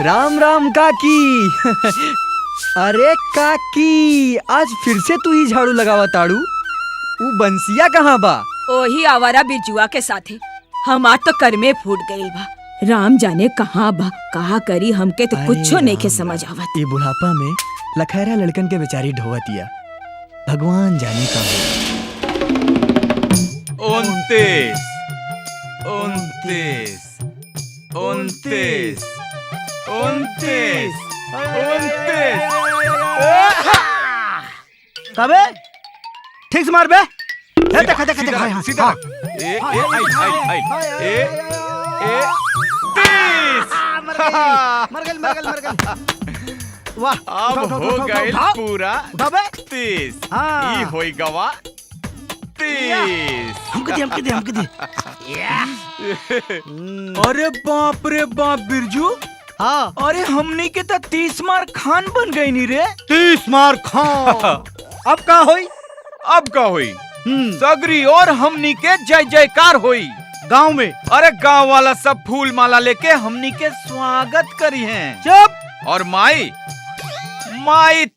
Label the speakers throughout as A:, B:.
A: राम राम काकी। अरे काकी, आज फिर से तू ही झाड़ू लगावा ताड़ू। वो बंसिया कहाँ बा?
B: ओही आवारा बिरजुआ के साथे। हमार तो कर में फूट गई बा। राम जाने कहाँ बा, कहा करी हमके तो कुछो नहीं के समझ आवत।
A: ये बुढ़ापा में लखैरा लड़कन के बेचारी ढोवतिया, भगवान जाने का।
C: 29 29 29 29
D: तबे ठीक से मार बे।
C: सीधा सीधा ए ए ए ए 30।
D: मर गल। वाह,
C: अब हो गए पूरा 30। ई होई गवा 30।
D: हमके दे।
C: अरे बाप रे बाप बिरजू।
D: हाँ,
C: अरे हमनी के तो 30 मार खान बन गई नी रे।
D: 30 मार खान। अब का होई?
C: अब का होई? सगरी और हमनी के जय जयकार होई
D: गांव में।
C: अरे गांव वाला सब फूल माला लेके हमनी के स्वागत करी हैं।
D: चुप।
C: और माई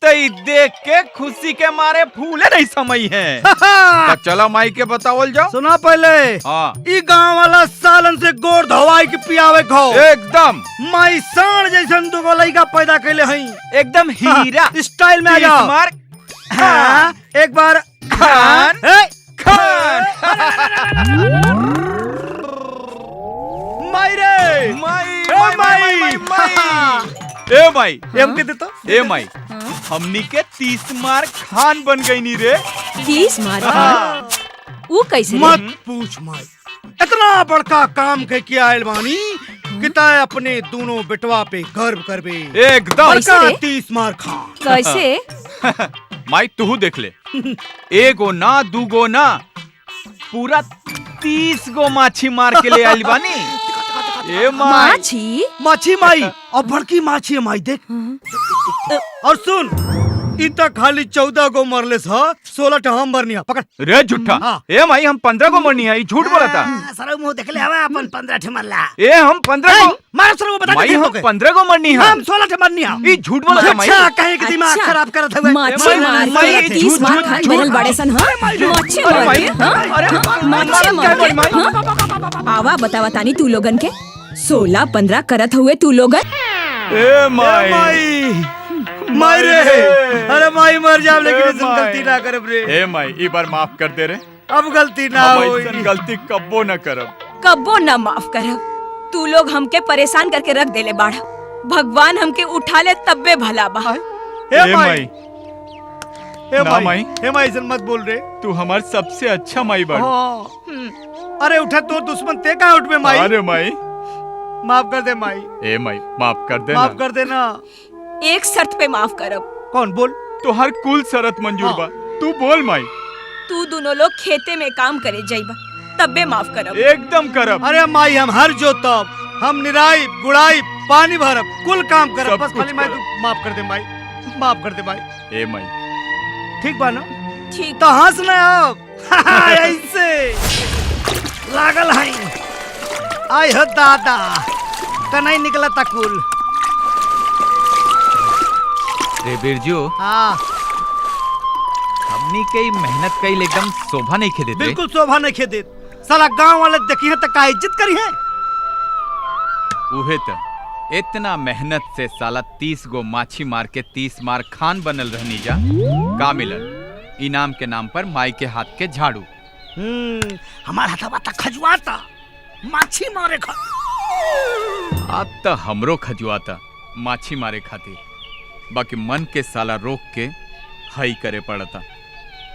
C: तई देख के खुशी के मारे फूले नहीं समई है। तो चला माई के बतावल जाओ।
D: सुना पहले।
C: हाँ,
D: ई गांव वाला सालन से गोड़ धोवाई के पियावे खो।
C: एकदम
D: माई सांड जैसन दुगो लइका पैदा कैले हई।
C: एकदम हीरा
D: स्टाइल में आ जाओ।
C: मार
D: हाँ, एक बार
C: खान खान।
D: माई रे
C: माई
D: ए
C: माई
D: एम के देतो।
C: ए माई हमनी के 30 मार खान बन गई नी रे।
B: 30 मार खान? वो कैसे रे?
D: मत पूछ माई, इतना बड़का काम के किया आयल बानी कि ताए अपने दोनों बेटवा पे गर्व करबे।
C: एकदम
D: बड़का
B: कैसे रे?
D: 30 मार खान।
B: कैसे?
C: माई तू देख ले। एगो ना दूगो ना, पूरा 30 गो माछी मार के ले आइल बानी। ए
B: माछी?
D: माछी माई और बड़की माछी है माई देख। और सुन, इतना खाली 14 गो मरले सा, 16 ठा हम मरनी है। पकड़
C: रे झूठा।
D: हाँ।
C: ए माई हम 15 गो मरनी है, झूठ बोला था।
D: सरो मुंह देख ले हवा अपन 15 ठे मरला।
C: ए हम 15 गो
D: मार सरो बता
C: माई हम 15 गो मरनी है।
D: हम 16 ठे मरनी है।
C: ई झूठ बोला था माई।
D: अच्छा कहे कि दिमाग
B: अच्छा।
D: खराब करत हुए।
B: माछी मार
C: माई,
B: के 30 मार खान बनल बाड़े सन। हाँ, माछी मार
C: माई,
B: के, हाँ?
C: अरे
B: माछी मार के, हाँ? आवा बतावा तानी तू लोगन के 16-15 करत हुए तू लोगन।
C: ए माई
D: माई रे, अरे माई मर जाओ लेकिन ऐसी गलती ना करब रे।
C: ए माई ई बार माफ कर दे रे।
D: अब गलती ना
C: हम
D: होई।
C: ऐसन गलती कब्बो न करब।
B: कब्बो न माफ करब। तू लोग हमके परेशान करके रख देले बाड़ा। भगवान हमके उठा ले तब्बे भला बा।
D: हे
C: ए
D: माई, हे
C: ना
D: माई, हे माई ऐसन मत बोल रे।
C: तू हमार सबसे अच्छा माई बड़।
D: अरे उठा तो दुश्मन ते कहाँ उठ में माई।
C: अरे माई
D: माफ कर दे माई,
C: ए माई माफ कर दे।
D: माफ कर देना।
B: एक शर्त पे माफ करब।
D: कौन बोल?
C: तो हर कुल शरत मंजूर बा। तू बोल माई।
B: तू दोनों लोग खेते में काम करे जाइबा तब्बे माफ करब।
C: एकदम करब।
D: अरे माई हम हर जोतब, हम निराई गुड़ाई पानी भरब, कुल काम करब।
C: सब
D: बस
C: कुछ
D: खाली माई
C: करब।
D: तू माफ कर दे माई, माफ कर दे माई।
C: ए माई
D: ठीक बा ना?
B: ठीक
D: तो हंस ना अब। ऐसे लागल है। आई हो दादा का नहीं निकला तकुल।
C: रे बिरजू,
D: हाँ
C: हमनी के मेहनत कईल एकदम शोभा नहीं खे देते।
D: बिल्कुल शोभा नहीं खे देत। साला गांव वाले देखी है तो का इज्जत करी है।
C: उहे त इतना मेहनत से साला 30 गो माछी मार के 30 मार खान बनल रहनी जा। का मिलल? इनाम के नाम पर माई के हाथ के झाड़ू।
D: हमारा हथवा तक खजुआता माछी मारे खा।
C: अब त हमरो खजुआता माछी मारे खातिर, बाकी मन के साला रोक के हई करे पड़ता।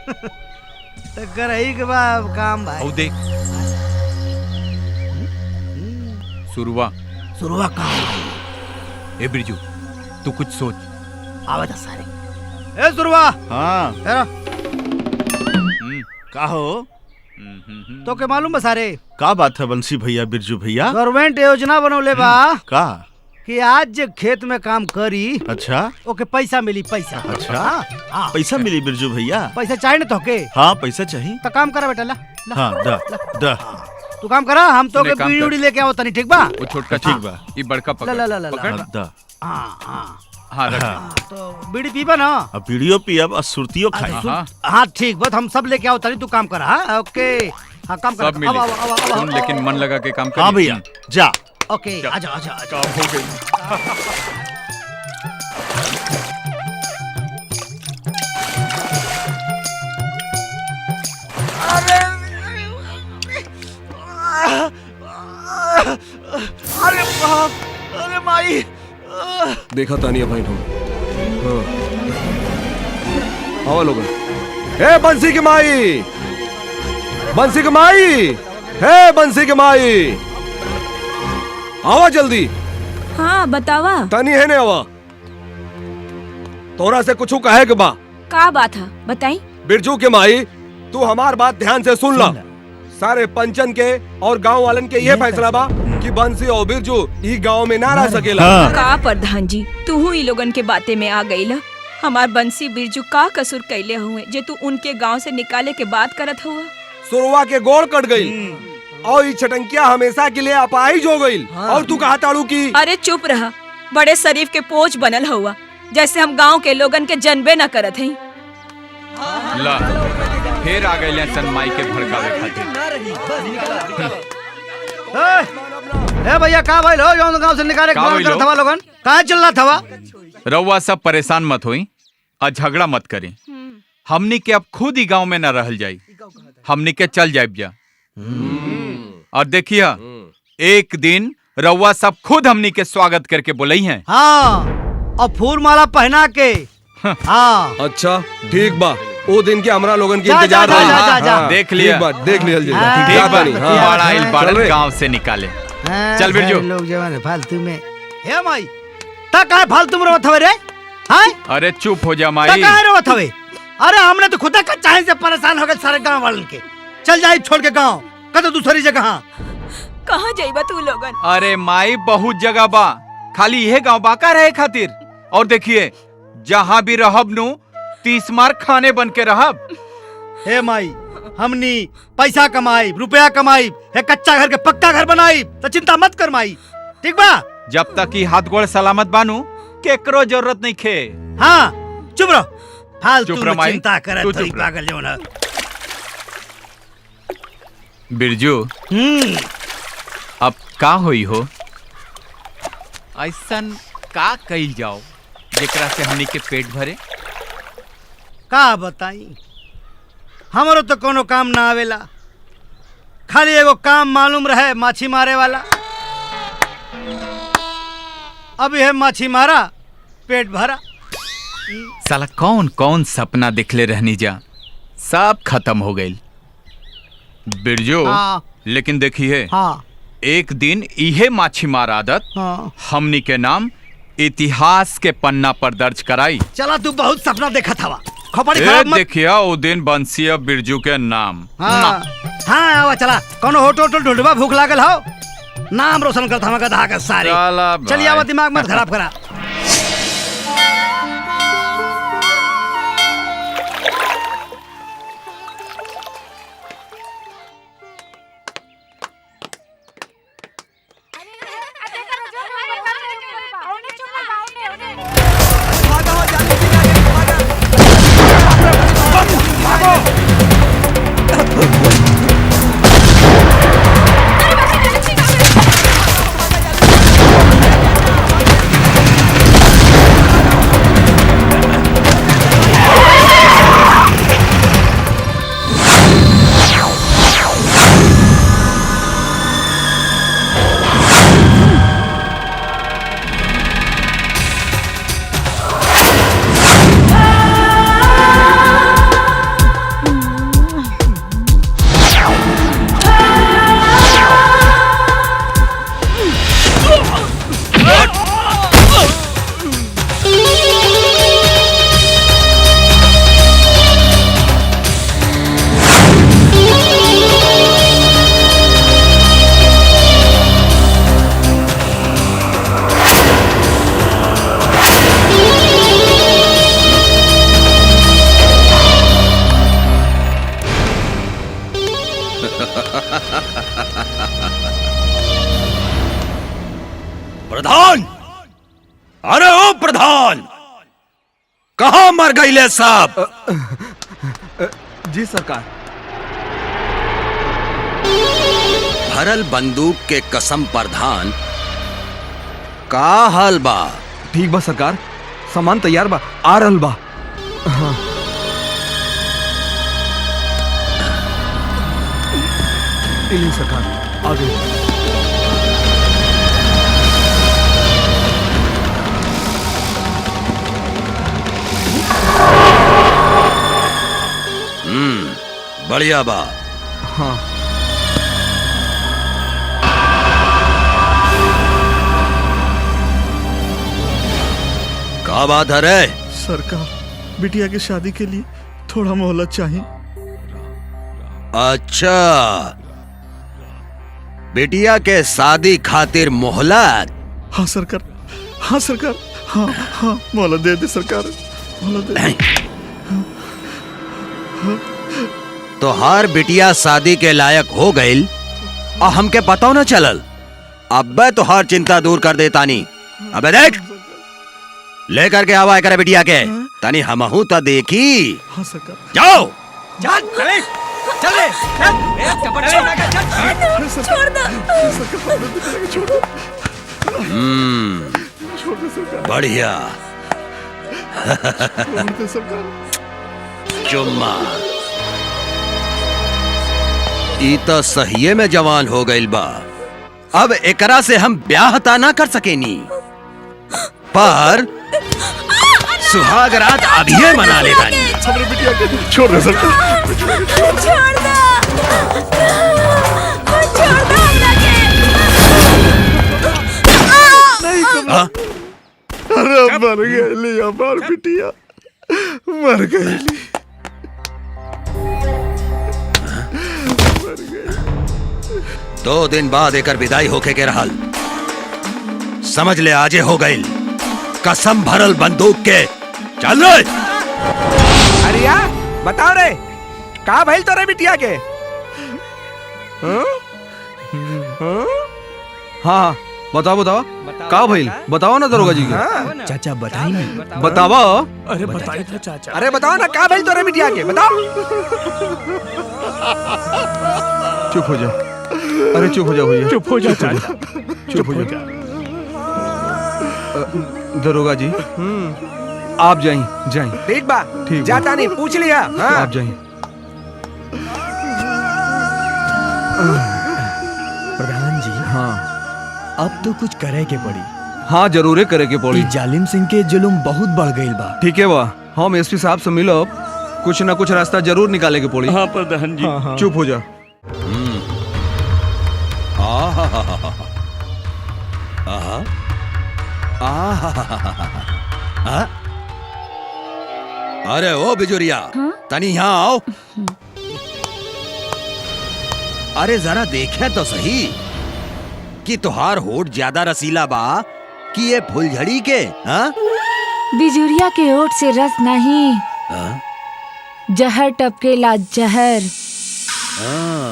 D: तो करही के बाब काम भाई।
C: औ देख सुरुआ
D: शुरुआ काम।
C: ए बिरजू तू कुछ सोच।
D: आवाज सारे। ए शुरुआ।
E: हाँ
D: हेरा
E: का हो?
D: तो के मालूम बा सारे?
E: का बात है बंसी भैया, बिरजू भैया?
D: गवर्नमेंट योजना बनौले बा
E: का?
D: कि आज जे खेत में काम करी
E: अच्छा
D: ओके पैसा मिली। पैसा।
E: अच्छा
D: हाँ।
E: पैसा मिली बिरजू भैया?
D: पैसा चाहिए ना तोके?
E: हाँ पैसा चाहिए।
D: तो काम करा बेटा। ला
E: हाँ द
D: तू काम करा, हम तो
C: सुने, काम
D: बीड़ी
C: कर।
D: उड़ी लेके आओ तनी, ठीक बा?
C: वो छोटका
E: ठीक बा।
C: ये बड़का पकड़
D: ला, ला, ला, ला,
C: पकड़
D: ला।
E: दा
D: हाँ हाँ
C: हाँ रख
D: तो बीड़ी पीबा ना?
E: अब वीडियो पियब और सुरतियो खाई
C: हाँ, हाँ।
D: हाँ ठीक, बस हम सब लेके आओ तनी, तू काम करा। हाँ ओके, हाँ काम करा।
C: सब मिले सुन, लेकिन मन लगा के काम कर।
E: हाँ भैया जा।
D: ओके, आजा आजा आजा।
C: काम हो गई।
D: अरे बाप, अरे माई।
F: देखा तानिया भाई हम। हाँ। आओ लोग। हे बंसी की माई, बंसी की माई, हे बंसी की माई, आवा जल्दी।
B: हाँ बतावा,
F: तानी है ने आवा। तोरा से कुछ कहे के बा।
B: का बात है बताई।
F: बिरजू के माई, तू हमार बात ध्यान से सुन ला। सारे पंचन के और गांव वालन के ये फैसला बा कि बंसी और बिरजू ई गांव में ना रह सकेला।
B: का प्रधान जी, तू ही लोगन के बातें में आ गई ला। हमार बंसी बिरजू का कसूर कैले हुए जे तू उनके गांव से निकाले के बात करत हुआ।
F: सुरवा के गोड़ कट गई और ये छटंकिया हमेशा के लिए अपाहिज हो गई। और तू कहा ताड़ू की
B: अरे चुप रहा, बड़े शरीफ के पोच बनल हुआ, जैसे हम गांव के लोगन के जनबे न करत हई।
C: ला फिर आ गए सनमाई के भड़कावे खातिर।
D: ए भैया का भाई लो जौन गांव से निकाले
C: का
D: कौन
C: भइल
D: करत
C: हो?
D: हवा लोगन? काहे चिल्ला हवा?
C: रउआ सब परेशान मत होई और झगड़ा मत करें। हमनी के अब खुद ही गांव में न रहल जाई, हमनी के चल जाए जा। और देखिए एक दिन रउआ सब खुद हमनी के स्वागत करके बोलई हैं।
D: हाँ, और फूल माला पहना के। हाँ
F: अच्छा ठीक बा, ओ दिन के हमरा लोगन के
D: जा,
F: इंतजार
D: जा,
F: रही।
D: जा, जा, जा।
F: हाँ,
C: देख लिया।
F: ठीक बा, देख लिया जल्दी।
D: हाँ,
F: ठीक
C: ठीक
F: बा,
C: बा,
F: बानी, हाँ।
C: बड़ा इल
F: चल
C: बाड़न
F: रे।
C: गांव से निकाले।
D: हाँ,
C: चल बिरजू।
D: लोग जवान फालतू में। हे माई, ता काहे फालतू में रोत हवे रे? हाय?
C: अरे चुप हो जा
D: ता
C: माई।
D: काहे रोत हवे? अरे हमने तो खुदा कच्चा है से परेशान हो गए सारे गांव वालन के। चल जाई छोड़ के गांव, कतो दूसरी जगह।
B: कहाँ जाइबा तू लोगन?
C: अरे माई बहुत जगह बा, खाली यह गांव बाका रहे खातिर। और देखिए जहाँ भी रहब नु 30 मार खाने बन के रहब।
D: हे माई, हमनी पैसा कमाई, रुपया कमाई, है कच्चा घर के पक्का घर बनाई, तो चिंता मत कर माई, ठीक बा?
C: जब तक ही हाथ गोड़ सलामत बानू केकरो जरूरत नहीं खे।
D: हाँ चुप रहो, फालतू
C: चुप रह
D: में
C: माई,
D: चिंता
C: तू
D: करत
C: चुप
D: हई
C: रह।
D: पागल जौन।
C: बिरजू अब का होई हो? ऐसन का कइल जाओ जेकरा से हमनी के पेट भरे?
D: का बताई, हमरो तो कोनो काम ना आवेला, खाली एगो काम मालूम रहे, माछी मारे वाला। अभी है माछी मारा, पेट भरा।
C: साला कौन कौन सपना दिखले रहनी जा, सब खत्म हो गई। बिरजू
D: हाँ।
C: लेकिन देखिए
D: हाँ
C: एक दिन इहे माछी मार आदत
D: हाँ,
C: हमनी के नाम इतिहास के पन्ना पर दर्ज कराई।
D: चला तू बहुत सपना देखा था, खोपड़ी
C: ए
D: खराब मत।
C: देखिए वो दिन बंसिया बिरजू के नाम।
D: हाँ हाँ आवा चला, कोनो होटल ढूंढबा, भूख लागल हो, नाम रोशन करता हम गधा के सारे।
C: चला भाई।
D: चलिए आवा, दिमाग मत खराब करा।
G: प्रधान, अरे ओ प्रधान, कहाँ मर गईले साहब?
F: जी सरकार।
G: भरल बंदूक के कसम प्रधान, का हाल बा?
F: ठीक बा सरकार, सामान तैयार बा, आ रहल बा। हाँ। इली सरकार, आ गई।
G: बढ़िया बा।
F: हाँ।
G: का बात है रे?
E: सरकार, बिटिया की शादी के लिए थोड़ा मोहलत चाहिए।
G: अच्छा, बिटिया के शादी खातिर मोहलत?
E: हाँ सरकार, हाँ सरकार, हाँ हाँ, मोहलत दे दे सरकार, मोहलत दे दे।
G: तोहार बिटिया शादी के लायक हो गईल और हमके पता न चलल। अब्बे तोहार चिंता दूर कर दे तानी। अबे देख, लेकर के आवा करे बिटिया के, तानी हमहू तो देखी।
E: हाँ सरकार।
G: जाओ।
A: चल चले चले
B: छोड़ दो।
E: छोड़ दे सरकार,
G: बढ़िया।
E: छोड़ दे सरकार।
G: चुम्मा। ई तो सहिये में जवान हो गईल बा। अब एकरा से हम ब्याह ता ना कर सकेनी, पर सुहाग रात अभी मना ले तानी।
E: हमारे बिटिया के छोड़ दे सरकार,
B: छोड़ दो। छोड़ दो हमरा के।
G: हाँ?
E: अरे मर गई हमार बिटिया, मर गई।
G: 2 दिन बाद एकर विदाई होके के रहल। समझ ले आजे हो गईल। कसम भरल बंदूक के। चल रे।
F: अरिया, बताओ रे, का भइल तोरे बिटिया के? हाँ? हाँ? हाँ, बताओ बताओ, का भइल? बताओ ना दरोगा जी के।
A: चाचा बताई नहीं।
F: बतावा।
E: अरे बताइए तो चाचा।
F: अरे बताओ ना, का भइल तोरे बिटिया के? बताओ। चुप हो जा। अरे चुप हो जा भैया।
E: चुप हो जा चाचा,
F: चुप हो जा। दरोगा जी, आप जाइए जाइए। ठीक बा, ठीक जाता नहीं, पूछ लिया। हाँ? आप जाइए।
A: प्रधान जी,
F: हाँ
A: अब तो कुछ करे के पड़ी।
F: हाँ, जरूर करे के पड़ी।
A: ई जालिम सिंह के जुलुम बहुत बढ़ गईल बा।
F: ठीक है बा, हम एसपी साहब से मिलो, कुछ ना कुछ रास्ता जरूर निकाले के पड़ी।
E: हाँ प्रधान जी।
F: हाँ, हाँ। चुप हो जा।
G: अरे ओ बिजुरिया, तनी यहाँ आओ। अरे जरा देखे तो सही कि तुहार होठ ज्यादा रसीला बा कि ये फुलझड़ी के? हाँ?
H: बिजुरिया के ओट से रस नहीं,
G: हाँ?
H: जहर टपकेला जहर।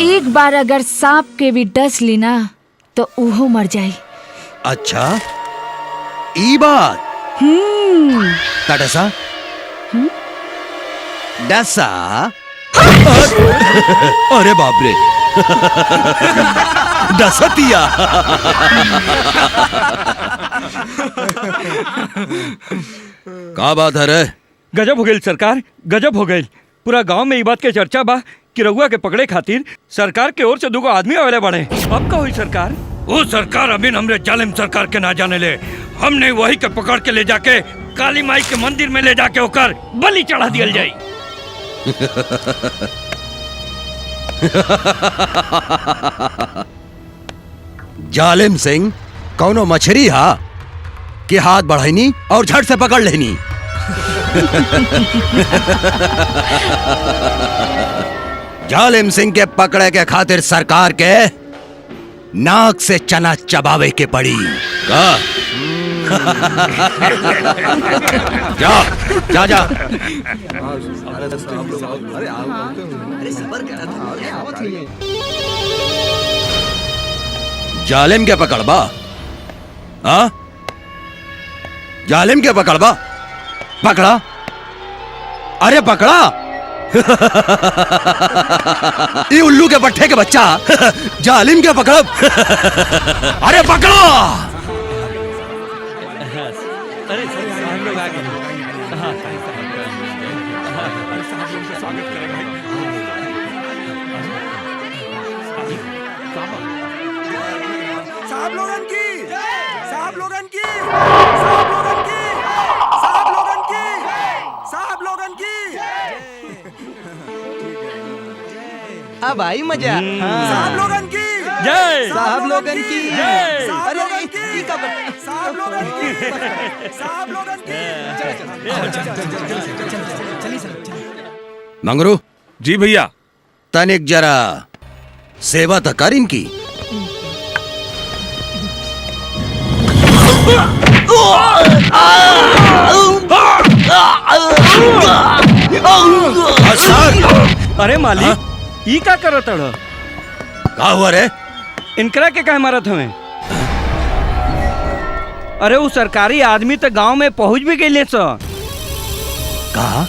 H: एक बार अगर सांप के भी डस ली ना तो उहो मर जाई।
G: अच्छा, ई बात। तडसा डसा। अरे बाप रे। डसतिया। का बात है रे?
I: गजब हो गई सरकार, गजब हो गई। पूरा गांव में ये बात के चर्चा बा कि रघुआ के पकड़े खातिर सरकार के ओर से 2 आदमी आवेले बने। अब का हुई सरकार? वो सरकार अभी हमरे जालिम सरकार के ना जाने ले। हमने वही के पकड़ के ले जाके काली माई के मंदिर में ले जाके होकर बलि चढ़ा दिया जाई।
G: जालिम सिंह कौनो मछरी हा कि हाथ बढ़ाईनी और झट से पकड़ लेनी। जालिम सिंह के पकड़े के खातिर सरकार के नाक से चना चबावे के पड़ी। का? जा जा जा। जालिम के पकड़बा? हाँ? जालिम के पकड़बा? पकड़ा? अरे पकड़ा! ये उल्लू के पट्टे के बच्चा जालिम के पकड़ब? अरे पकड़ो!
F: साहब लोगन की, साहब लोगन की, साहब लोगन की, साहब लोगन की, साहब लोगन की।
A: अब आई मजा।
F: साहब लोगन की
I: जय
A: साहब लोगन की
I: जय।
F: साहब लोगन
A: ई
F: की
A: का बता-
F: साहब लोगन की साहब लोगन की।
G: मंगरू
E: जी भैया।
G: तनिक जरा सेवा तो कर इनकी। सर
I: अरे मालिक ई का करत हड़?
G: का हुआ रे?
I: इनकरा के काहे मारत हमें? अरे वो सरकारी आदमी तो गांव में पहुंच भी गए सर।
G: कहा?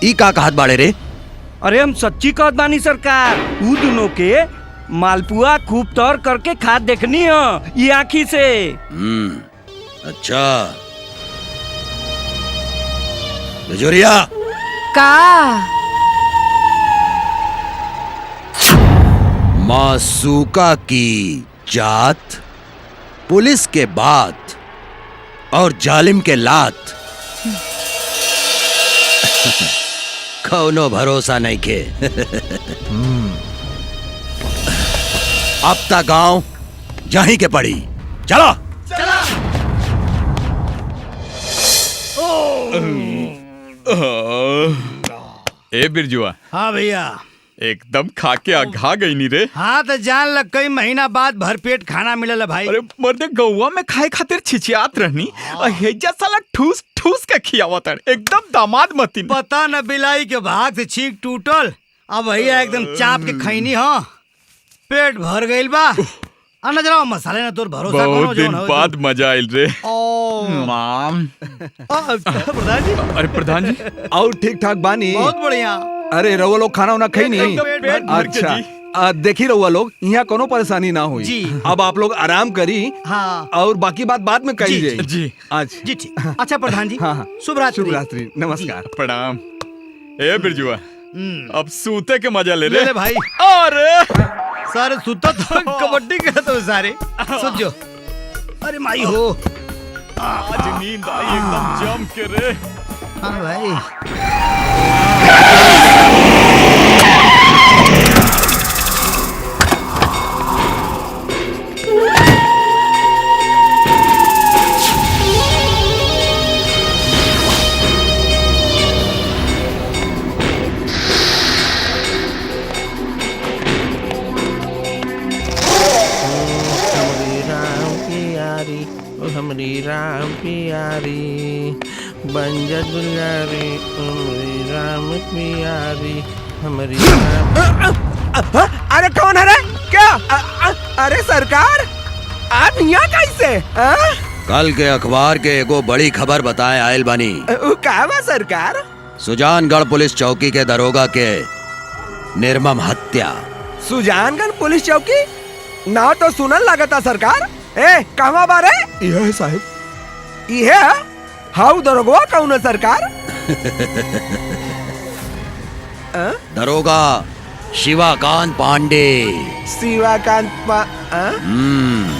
G: ई का कहत बाड़े रे?
I: अरे हम सच्ची कहत बानी सरकार, ऊ दोनों के मालपुआ खूब तौर करके खाद देखनी हो ये आँखी से।
G: अच्छा बिजोरिया
H: का
G: मासूका की जात, पुलिस के बात और जालिम के लात, कौनो भरोसा नहीं के। अब तक गांव जहीं के पड़ी। चलो
C: ए बिरजुआ,
D: हाँ भैया।
C: एकदम खा के आघा गई नी रे।
D: हाँ तो जान लग कई महीना बाद भरपेट खाना मिलल है भाई।
C: अरे मर्दे गौवा में खाए खातिर छिछियात रहनी, हेजा साला ठूस ठूस के खियावत है, एकदम दामाद मतीन।
D: पता न बिलाई के भाग से छींक टूटल, अब भैया एकदम चाप के खैनी हो, पेट भर गइल बा। अन्ना जरा मसाले ना तोर भरोसा
C: बहुत दिन बाद मजा आइल रे। माम
D: प्रधान जी।
C: अरे प्रधान जी
F: और ठीक ठाक बानी?
D: बहुत बढ़िया।
F: अरे रउआ लोग खाना उना खाई नहीं?
D: पेट भर के
F: अच्छा देखी रउआ लोग, यहाँ कोनो परेशानी ना हुई
D: जी।
F: अब आप लोग आराम करी।
D: हाँ
F: और बाकी बात बाद में कही जाए
C: जी
F: आज।
D: जी ठीक। अच्छा प्रधान जी,
F: हाँ हाँ
D: शुभ रात्रि।
F: शुभ रात्रि, नमस्कार।
C: प्रणाम। ए बिरजुआ, अब सूते के मजा ले
D: ले भाई।
C: अरे
D: सारे सुता तो कबड्डी खेलते तो सारे सोचो। अरे माई हो,
C: आज नींद आई एकदम जम के रे।
D: हाँ भाई।
J: हमरी राम प्यारी बंजर दुलारी, हमरी राम प्यारी, हमरी राम।
F: अरे कौन है रे? क्या? अरे सरकार, आप यहाँ कैसे?
G: कल के अखबार के एगो बड़ी खबर बताए आयल बानी।
F: का बा सरकार?
G: सुजानगढ़ पुलिस चौकी के दरोगा के निर्मम हत्या।
F: सुजानगढ़ पुलिस चौकी? ना तो सुनल लगता सरकार। ए कहवा बारे? यह है साहब। यह हाउ दरोगा कौन है सरकार?
G: दरोगा शिवाकांत पांडे।
F: शिवाकांत
G: हम्म,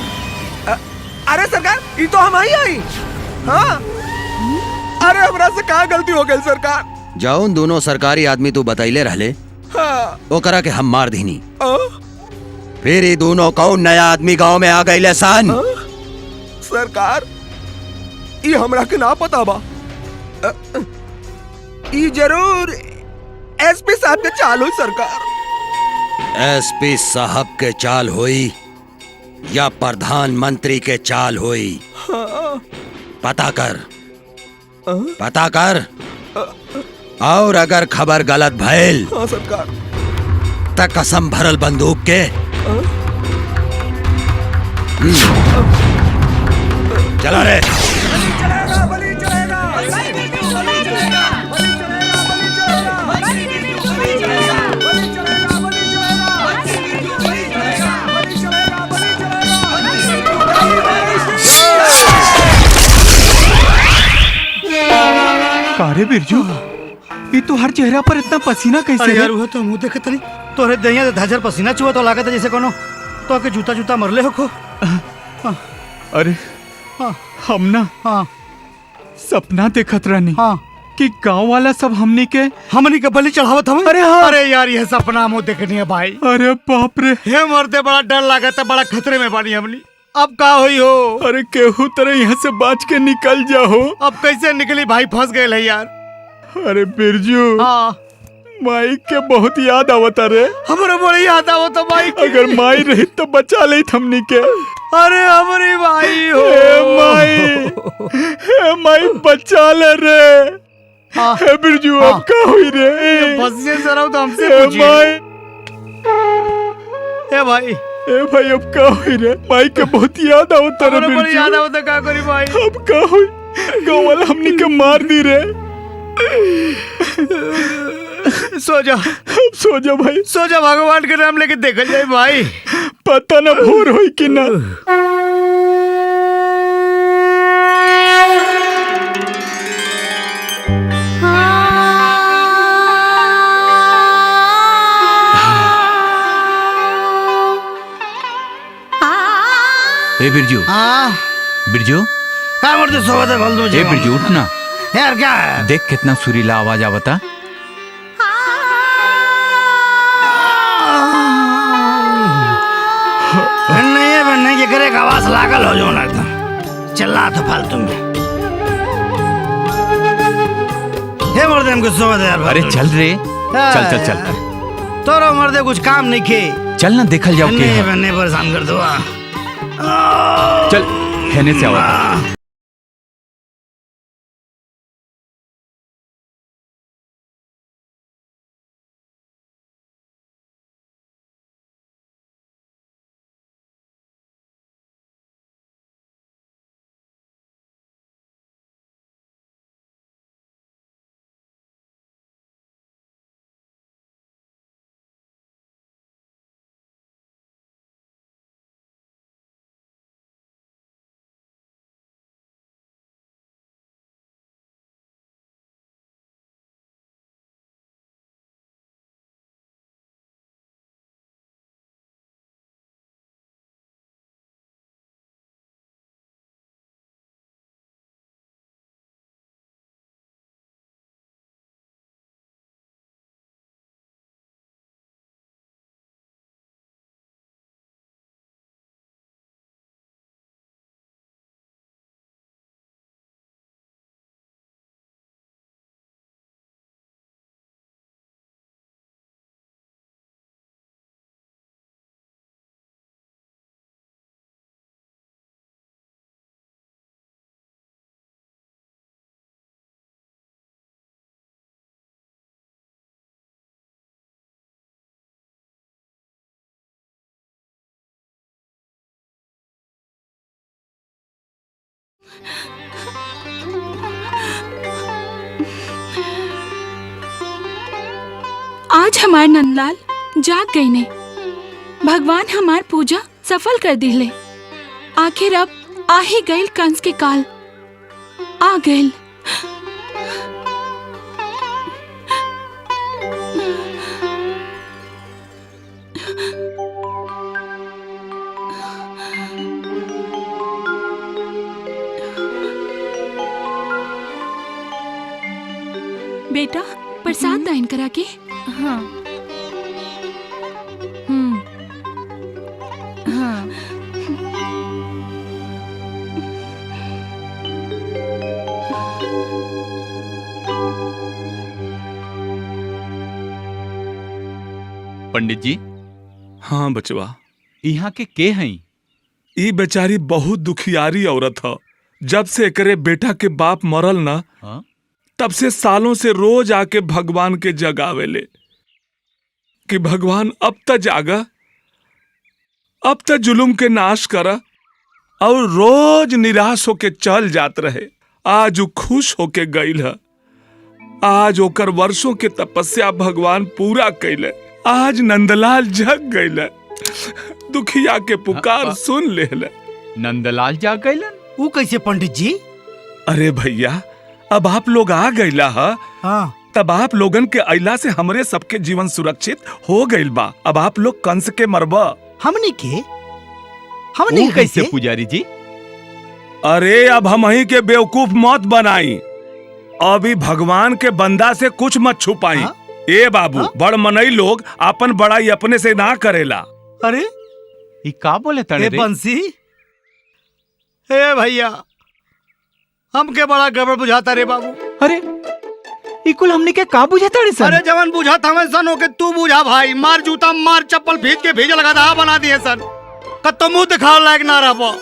F: अरे सरकार, ये तो हम आई। हाँ अरे हमरा से कहाँ गलती हो गई सरकार?
G: जौन दोनों सरकारी आदमी तू बतैले रहले,
F: हाँ।
G: ओकरा के हम मार दीनी। फिर ये दोनों कौन नया आदमी गांव में आ गए सन?
F: सरकार, ये हमरा के ना पता बा। ये जरूर एसपी साहब के चाल हुई सरकार।
G: एसपी साहब के चाल हुई या प्रधानमंत्री के चाल हुई? पता कर, पता कर। और अगर खबर गलत भइल
F: सरकार,
G: त कसम भरल बंदूक के चला रे।
C: कारे बिरजू, ये तो हर चेहरा पर इतना पसीना कैसे
D: अरे
C: है?
D: यार वो तो मुंह देखत नहीं तोरे दहिया से धाजर पसीना चुआ तो लागत है जैसे कोनो तो के जूता जूता मरले हो को।
C: अरे
D: हाँ
C: हम ना
D: हाँ
C: सपना देखत रहनी
D: हाँ
C: कि गांव वाला सब हमनी
D: के बलि चढ़ावत हम।
C: अरे हाँ।
D: अरे यार ये सपना मुंह देखनी है भाई।
C: अरे बाप रे,
D: हे मरते बड़ा डर लागत है, बड़ा खतरे में बानी हमनी। अब का होई हो?
C: अरे केहू तरह यहाँ से बच के निकल जाओ।
D: अब कैसे निकली भाई, फंस गए है यार।
C: अरे बिरजू,
D: हाँ
C: माई के बहुत याद आवता रे।
D: हमारे बड़ी याद आवत है भाई के।
C: अगर माई रही तो बचा ले हमनी के।
D: अरे हमारी भाई हो।
C: हे माई बचा ले रे।
D: हाँ।
C: हे बिरजू,
D: हाँ।
C: अब का हुई रे?
D: बस ये जरा तो हमसे
C: हे
D: पूछिए।
C: माई,
D: ए भाई,
C: ए भाई अब का हुई रे? माई के बहुत याद आवता रे
D: हमारे बड़ी
C: बिरजू।
D: याद आवत है, का करी भाई?
C: अब का हुई? गाँव वाला हमनी के मार दी रे।
D: सो जा,
C: अब सो जा भाई,
D: सो जा, भगवान के नाम लेके देखल जाए भाई।
C: पता ना भोर होई कि ना।
G: ए बिरजू,
D: हाँ
G: बिरजू,
D: क्या मरते सोवत है फालतू
C: ए बिरजू उठ ना,
D: यार क्या है?
C: देख कितना सुरीला आवाज आवता।
D: नहीं है बनने के करे आवाज लागल हो जो लगता चिल्ला तो फालतू में। हे मर्दे हमको सोवत है यार।
C: अरे चल रे, चल चल चल
D: तोरो मर्दे कुछ काम नहीं खे।
C: चल ना, देखल जाओ के
D: नहीं
C: है।
D: बनने परेशान कर दो।
C: चल हेने से आवता।
K: आज हमार नंदलाल जाग गई ने। भगवान हमार पूजा सफल कर दिले। आखिर अब आ ही गईल कंस के काल। आ गईल। बेटा प्रसाद दान करा के।
H: हाँ हाँ
C: पंडित जी,
E: हाँ बचवा,
C: यहाँ के हैं?
E: ई बेचारी बहुत दुखियारी औरत है। जब से एकरे बेटा के बाप मरल ना,
C: हाँ?
E: तब से सालों से रोज आके भगवान के जगावेले कि भगवान अब तक जागा, अब तक जुलुम के नाश करा और रोज निराश होके चल जात रहे। आज वो खुश होके गईल है। आज ओकर वर्षों के तपस्या भगवान पूरा कैले। आज नंदलाल जग गईल। दुखिया के पुकार सुन लेले।
C: नंदलाल जाग गइलन?
D: वो कैसे पंडित जी?
E: अरे भैया, अब आप लोग आ गईला है।
D: हाँ।
E: तब आप लोगन के अइला से हमरे सबके जीवन सुरक्षित हो गईल बा। अब आप लोग कंस के मरबा।
D: हमने कैसे
C: पुजारी जी?
E: अरे अब हम ही के बेवकूफ मत बनाई। अभी भगवान के बंदा से कुछ मत छुपाई।
D: हाँ?
E: ए बाबू, बड़ मनई लोग अपन बड़ाई अपने से ना करेला।
D: अरे
C: ई का बोले तड़े रे?
D: बंसी, ए भैया, हमके बड़ा गड़बड़ बुझाता रे बाबू।
C: अरे ई कुल हमनी के का बुझाता रे सन?
D: अरे जवन बुझाता हमें सन होके तू बुझा भाई। मार जूता मार चप्पल भीज के भेज लगा दा बना दिए सन। कत्तो मुंह दिखाओ लायक ना रहो।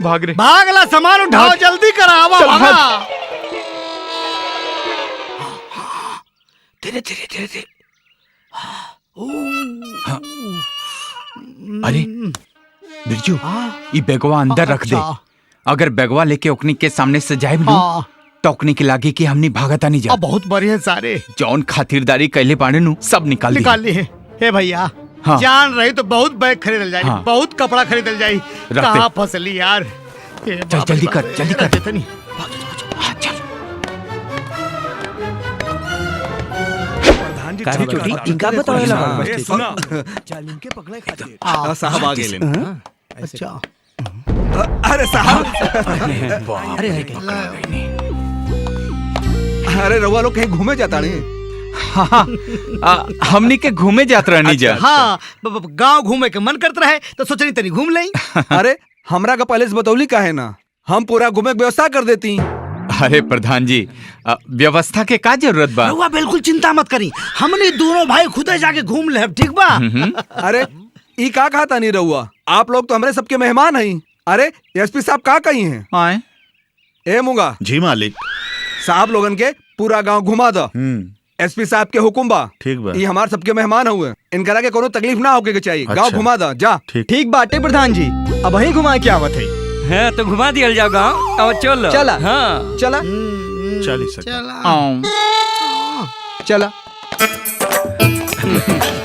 C: भाग रे।
D: भागला, सामान उठाओ, जल्दी करावा भागा। धीरे धीरे धीरे धीरे।
C: अरे बिरजू, ई बेगवा अंदर रख दे। अगर बेगवा लेके ओकनी के सामने से जाए तो ओकनी के लागी कि हमनी भागता नहीं जा।
D: बहुत बढ़िया सारे
C: जौन खातिरदारी कैले बाड़े नु सब निकाल
D: ली है। हे भैया,
C: हाँ।
D: जान रही तो बहुत बैग खरीदल जाई।
C: हाँ।
D: बहुत कपड़ा खरीदल जाई।
C: रख
D: कहाँ
C: दे।
D: फसली यार।
C: चल जल्दी कर, जल्दी कर।
D: जितनी
C: हाँ, चल।
A: इनका बतावेला
E: सुना,
F: साहब आ गए।
D: अच्छा।
F: अरे साहब, अरे रउआ लोग कहीं घूमे जाता नहीं?
C: हमनी के घूमे जात रहनी जा।
D: हाँ, गांव घूमे के मन करता रहे तो सोचनी तनी घूम ले।
F: अरे हमरा का पहले से बतौली का है ना, हम पूरा घूमे के व्यवस्था कर देती।
C: अरे प्रधान जी, व्यवस्था के का जरूरत बा?
D: रउआ बिल्कुल चिंता मत करी, हमने दोनों भाई खुद जाके घूम ले, ठीक बा?
F: अरे ई का खाता नहीं रहुआ, आप लोग तो हमारे सबके मेहमान हैं। अरे एसपी साहब का कही हैं?
C: आए
F: ए मुंगा
E: जी मालिक।
F: साहब लोगन के पूरा गांव घुमा दो। एसपी साहब के हुकुम बा।
E: ठीक बा।
F: ये हमारे सबके मेहमान हुए, इनकरा के कोनो तकलीफ ना होके के चाहिए।
E: अच्छा।
F: गांव घुमा दो जा।
A: ठीक बाटे प्रधान जी, अब वही घुमा के आवत है।
I: हाँ तो घुमा दिया जाओ गाँव। अब चलो।
A: चला।
I: हाँ
A: चला
E: चली
A: चला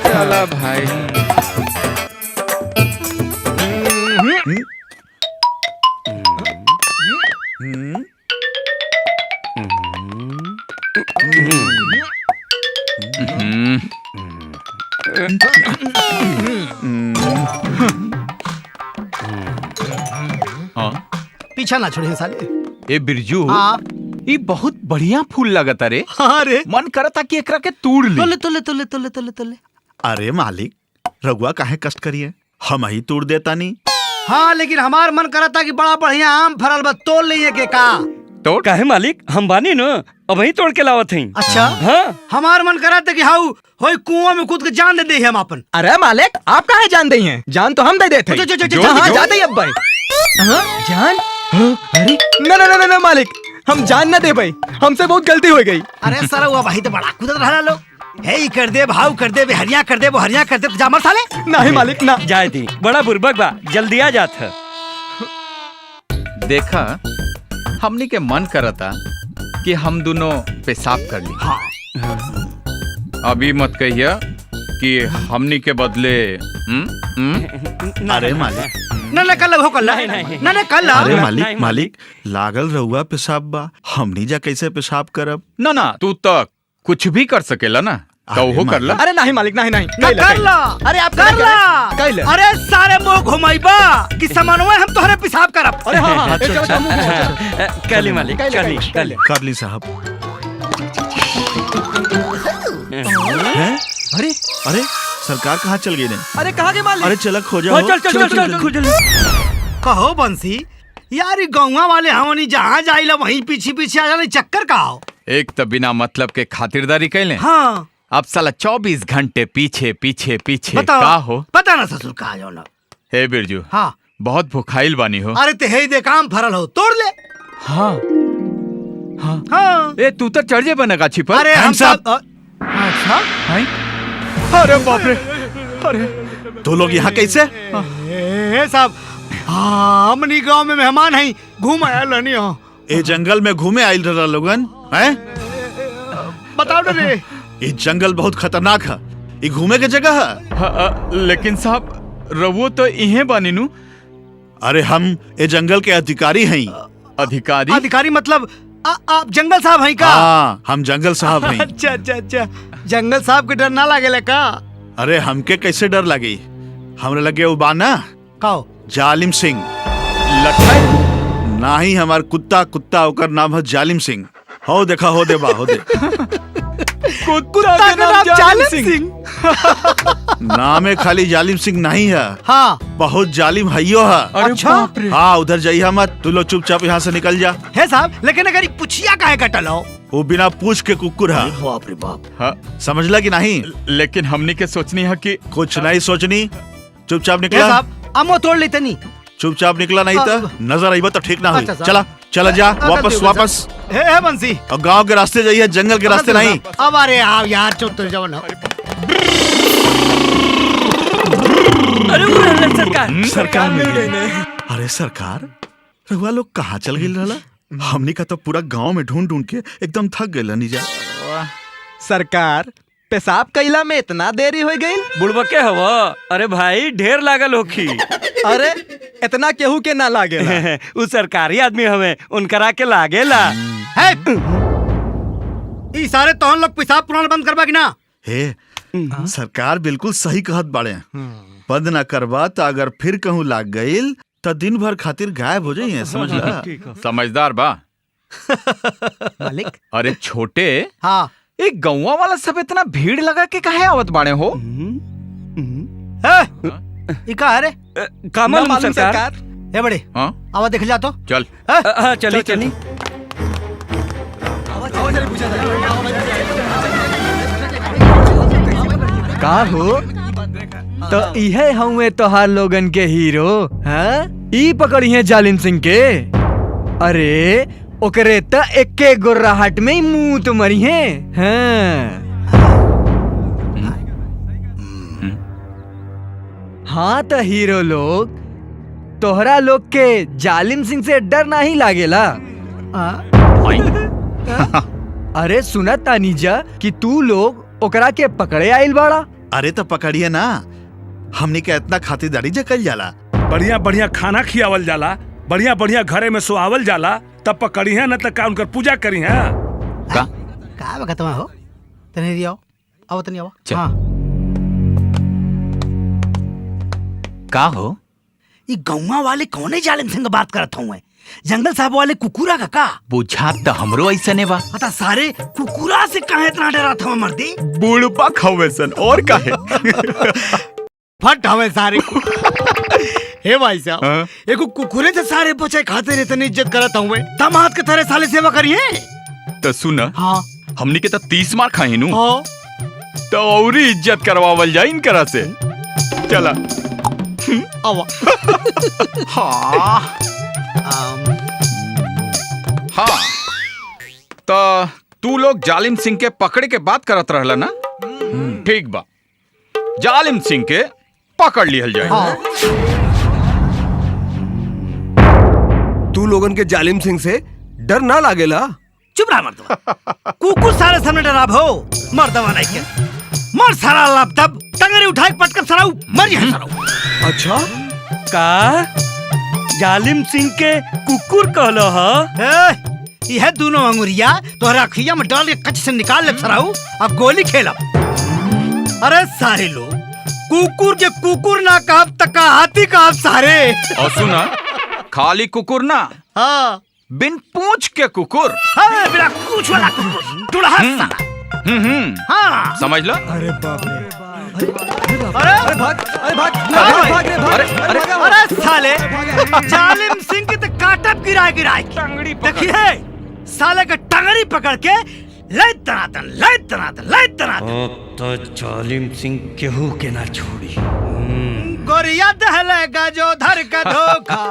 C: चला भाई।
D: पीछा ना छोड़े साले।
C: ए बिरजू,
D: हाँ।
C: ये बहुत बढ़िया फूल लगता रे।
D: अरे
C: मन करता कि एकरा के तोड़ ली।
D: तोले तोले तोले तोले तोले तोले।
E: अरे मालिक, रघुआ काहे कष्ट करिए, हम ही तोड़ देता नहीं।
D: हाँ, लेकिन हमार मन करा था कि बड़ा बढ़िया आम फरल बा, तोड़ ले के का।
I: तोड़ काहे मालिक, हम बानी न, अब वही तोड़ के लावत हई।
D: अच्छा।
I: हाँ।
D: हमार मन करा था कि हाउ होई कुआं में कूद के जान दे दे हम अपन।
A: अरे मालिक, आप कहाँ जान दे हैं? जान तो हम दे देते हैं। हाँ, जाते ही अब भाई। जान? अरे ना ना ना ना मालिक, हम जान ना दे भाई, हमसे बहुत गलती हो गई।
D: अरे सारा हुआ भाई तो बड़ा कूदत रहा लो। हे कर दे भाव कर दे, हरिया कर दे, वो हरिया कर दे, जामर साले।
A: नहीं मालिक ना।
I: जाए दी, बड़ा बुर्बक बा, जल्दी आ जात है।
C: देखा, हमनी के मन करता कि हम दोनों पेशाब कर ली।
D: हाँ।
C: अभी मत कहिए कि हमनी के बदले।
E: अरे मालिक,
D: ना कल हो कल ना कल।
E: अरे मालिक मालिक, लागल रहुआ पेशाब बा, हमनी जा कैसे पेशाब करब?
C: ना ना, तू तो कुछ भी कर सकेला ना, तो वो कर ला।
A: अरे नहीं मालिक, नहीं नहीं
D: कर ला।
A: अरे आप
D: कर ला। अरे सारे मुंह घुमाइबा कि समन्वय हम तोहरे पेशाब करब।
A: अरे हाँ, चलो
I: कली मालिक, कली कली
E: कर ली साहब।
A: अरे
E: अरे सरकार कहाँ चल गई ने?
A: अरे कहाँ के मालिक?
E: अरे चल खोजा।
I: चल चल चल खोज ले।
D: कहो बंसी, यार गौवा वाले हमनी जहाँ जाइला वहीं पीछे पीछे आ जाने, चक्कर का हो।
C: एक तो बिना मतलब के खातिरदारी कैले।
D: हाँ।
C: अब साला 24 घंटे पीछे पीछे पीछे
D: बताओ।
C: का हो?
D: पता ना ससुर कहा जाओ ना।
C: हे बिरजू,
D: हाँ।
C: बहुत भुखाइल बानी हो।
D: अरे ते हे दे काम फरल हो, तोड़ ले।
C: हाँ हाँ
D: हाँ।
C: ए तू तो चढ़ जे बना गाछी पर।
D: अरे हम सब अच्छा।
C: अरे बाप रे, अरे
E: तो लोग यहाँ कैसे?
D: साहब हाँ हमनी गांव में मेहमान है, घूम आया लनी हो।
L: ए जंगल में घूमे आइल रहा लोगन हैं?
D: बताओ ना रे।
L: ये जंगल बहुत खतरनाक है, ये घूमे के जगह है।
C: लेकिन साहब रवो तो इहे बानी नु।
L: अरे हम ये जंगल के अधिकारी हैं।
C: अधिकारी?
D: अधिकारी मतलब आप जंगल साहब हैं का?
L: हाँ हम जंगल साहब हैं।
D: अच्छा अच्छा अच्छा, जंगल साहब के डर ना लगे का?
L: अरे हमके कैसे डर लगी, हमरे लगे वो बाना
D: काओ
L: जालिम सिंह।
C: लखन
L: ना ही हमार कुत्ता कुत्ता ओकर नाम है जालिम सिंह। हो देखा हो दे बा हो दे।
A: कुत्ता का नाम जालिम सिंह।
L: नाम है खाली जालिम सिंह नहीं है,
D: हाँ
L: बहुत जालिम हइयो है।
D: अच्छा
L: हाँ उधर जाइए मत, तू लोग चुपचाप यहाँ से निकल जा।
D: है साहब, लेकिन अगर पुछिया काहे कटल हो?
L: वो बिना पूछ के कुकुर है।
D: बाप रे बाप।
C: हाँ
L: समझला कि नहीं?
C: लेकिन हमनी के सोचनी है कि
L: कुछ नहीं सोचनी, चुपचाप
D: है
L: निकला।
D: साहब अमो तोड़ लेते नहीं।
L: चुपचाप निकला नहीं तो नजर आई तो ठीक ना हुई।
D: अच्छा साहब।
L: चला चला जा वापस वापस।
D: है बंसी।
L: और गांव के रास्ते जाइए, जंगल के रास्ते नहीं।
D: अब अरे आप यार चुप तो जाओ ना।
I: अरे वो सरकार
L: सरकार मिल गई। अरे सरकार रहुआ लोग कहाँ चल गए रहला? हमनी का तो पूरा गांव में ढूंढ ढूंढ के एकदम थक गए नीजा।
A: सरकार पेशाब कैला में इतना देरी हो गई?
I: बुड़बके हवा। अरे भाई ढेर लागल होखी।
A: अरे इतना केहू के ना लागे।
I: उ सरकारी आदमी हमें उनकरा के लागेला।
D: है ई सारे तोहन लोग पेशाब पुराना बंद करबा कि ना?
L: हे सरकार बिल्कुल सही कहत बाड़े। बंद ना करबा तो अगर फिर कहूँ लाग गईल तो दिन भर खातिर गायब हो जाइए, समझला?
C: समझदार बा
D: मालिक।
C: अरे छोटे,
D: हाँ
C: एक गौवा वाला सब इतना भीड़ लगा के काहे आवत बाड़े हो?
D: ई का है रे?
I: का मालूम सरकार?
D: ए बड़े
C: हाँ
D: आवा देख जा तो।
C: चल।
I: हाँ चली चली।
A: का हो तो इहे हउए तोहार लोगन के हीरो? हाँ ई पकड़ी है जालिम सिंह के। अरे ओकरे त एके गोर्राहट में ही मुंह तो मरी है। हाँ तो हीरो लोग तोहरा लोग के जालिम सिंह से डर नहीं लागेला? अरे सुना तानीजा कि तू लोग ओकरा के पकड़े आइल बाड़ा।
L: अरे तो पकड़िए ना, हमनी के इतना खातिरदारी जे कल जाला।
E: बढ़िया बढ़िया खाना खियावल जाला, बढ़िया बढ़िया घरे में सोआवल जाला, तब पकड़ी है न का उनकर पूजा करी है।
D: का बकत हो तने दियो आओ तने आओ। हां
C: का हो?
D: ई गौवा वाले कौने जालिम सिंह बात करत हूं? जंगल साहब वाले कुकुरा का
C: बुझा तो हमरो ऐसा ने बा।
D: पता सारे कुकुरा से काहे इतना डरत हवा मर्दी?
C: बुढ़पा खवे सन और काहे?
D: फट हवे सारे। हे भाई साहब, एको कुकुरे से सारे बचे खाते रहते नहीं इज्जत करत हूं। दामाद के तरह साले सेवा करिए।
C: तो सुना,
D: हाँ
C: हमनी के तो 30 मार खाई नु,
D: हाँ
C: तो और इज्जत करवावल जाए इनकरा से। चला।
D: आवा।
C: हाँ हाँ तो तू लोग जालिम सिंह के पकड़े के बात करत रहला ना? ठीक बा, जालिम सिंह के पकड़ लिहल जाए।
D: हाँ।
F: तू लोगन के जालिम सिंह से डर ना लागेला?
D: चुप रहा मर्दवा। कुकुर सारे सामने डराब हो, मर्दवा नहीं के मर सारा लाभ तब टंगरी उठाए पटकन सराऊ मर जाए सराऊ।
F: अच्छा
I: का जालिम सिंह के कुकुर कहलो ह?
D: यह दोनों अंगुरिया तोहरा अखिया में डाल के कच से निकाल ले सराऊ, अब गोली खेलब। अरे सारे लोग कुकुर के कुकुर ना कहब तक हाथी कहब सारे।
C: और सुना, खाली कुकुर ना,
D: हाँ
C: बिन पूंछ के कुकुर।
D: हाँ बिना पूंछ वाला कुकुर टुड़हा साला। हाँ
C: समझ लो।
A: अरे बाप रे।
D: अरे
A: अरे भाग, अरे भाग, भाग, भाग रे, भाग।
D: अरे साले जालिम सिंह की तो काटब गिराए देखिए, साले का टंगड़ी पकड़ के ले तनातन ले तनातन ले तनातन।
I: तो जालिम सिंह केहू के ना छोड़ी।
D: गोरिया दहलेगा जो धर का धोखा।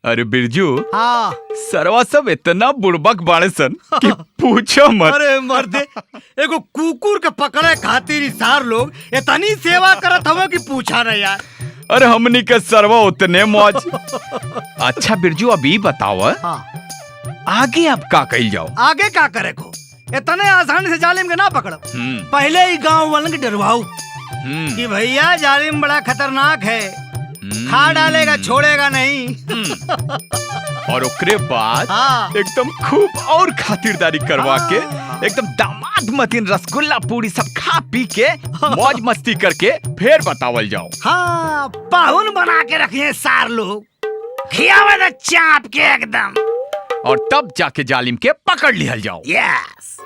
C: अरे बिरजू,
D: हाँ
C: सरवा सब इतना बुड़बक बाड़े सन कि पूछो मत।
D: अरे मर्दे, एगो कुकुर के पकड़े खातिर सार लोग इतनी सेवा करत हवे कि पूछा नहीं यार।
C: अरे हमनी के सरवा उतने मौज। अच्छा बिरजू अभी बताओ
D: हाँ।
C: आगे अब का कइल जाओ?
D: आगे का करे को इतने आसानी से जालिम के ना पकड़ो। पहले ही गांव वालों के डरवाओ कि भैया जालिम बड़ा खतरनाक है, खा डालेगा छोड़ेगा नहीं।
C: और ओकरे बाद
D: हाँ।
C: एकदम खूब और खातिरदारी करवा के एकदम दामाद मतीन रसगुल्ला पूरी सब खा पी के मौज मस्ती करके फिर बतावल जाओ।
D: हाँ, पाहुन बना के रखिए सार लोग, खियावे ना चाप के एकदम,
C: और तब जाके जालिम के पकड़ लिहल जाओ।
D: यस।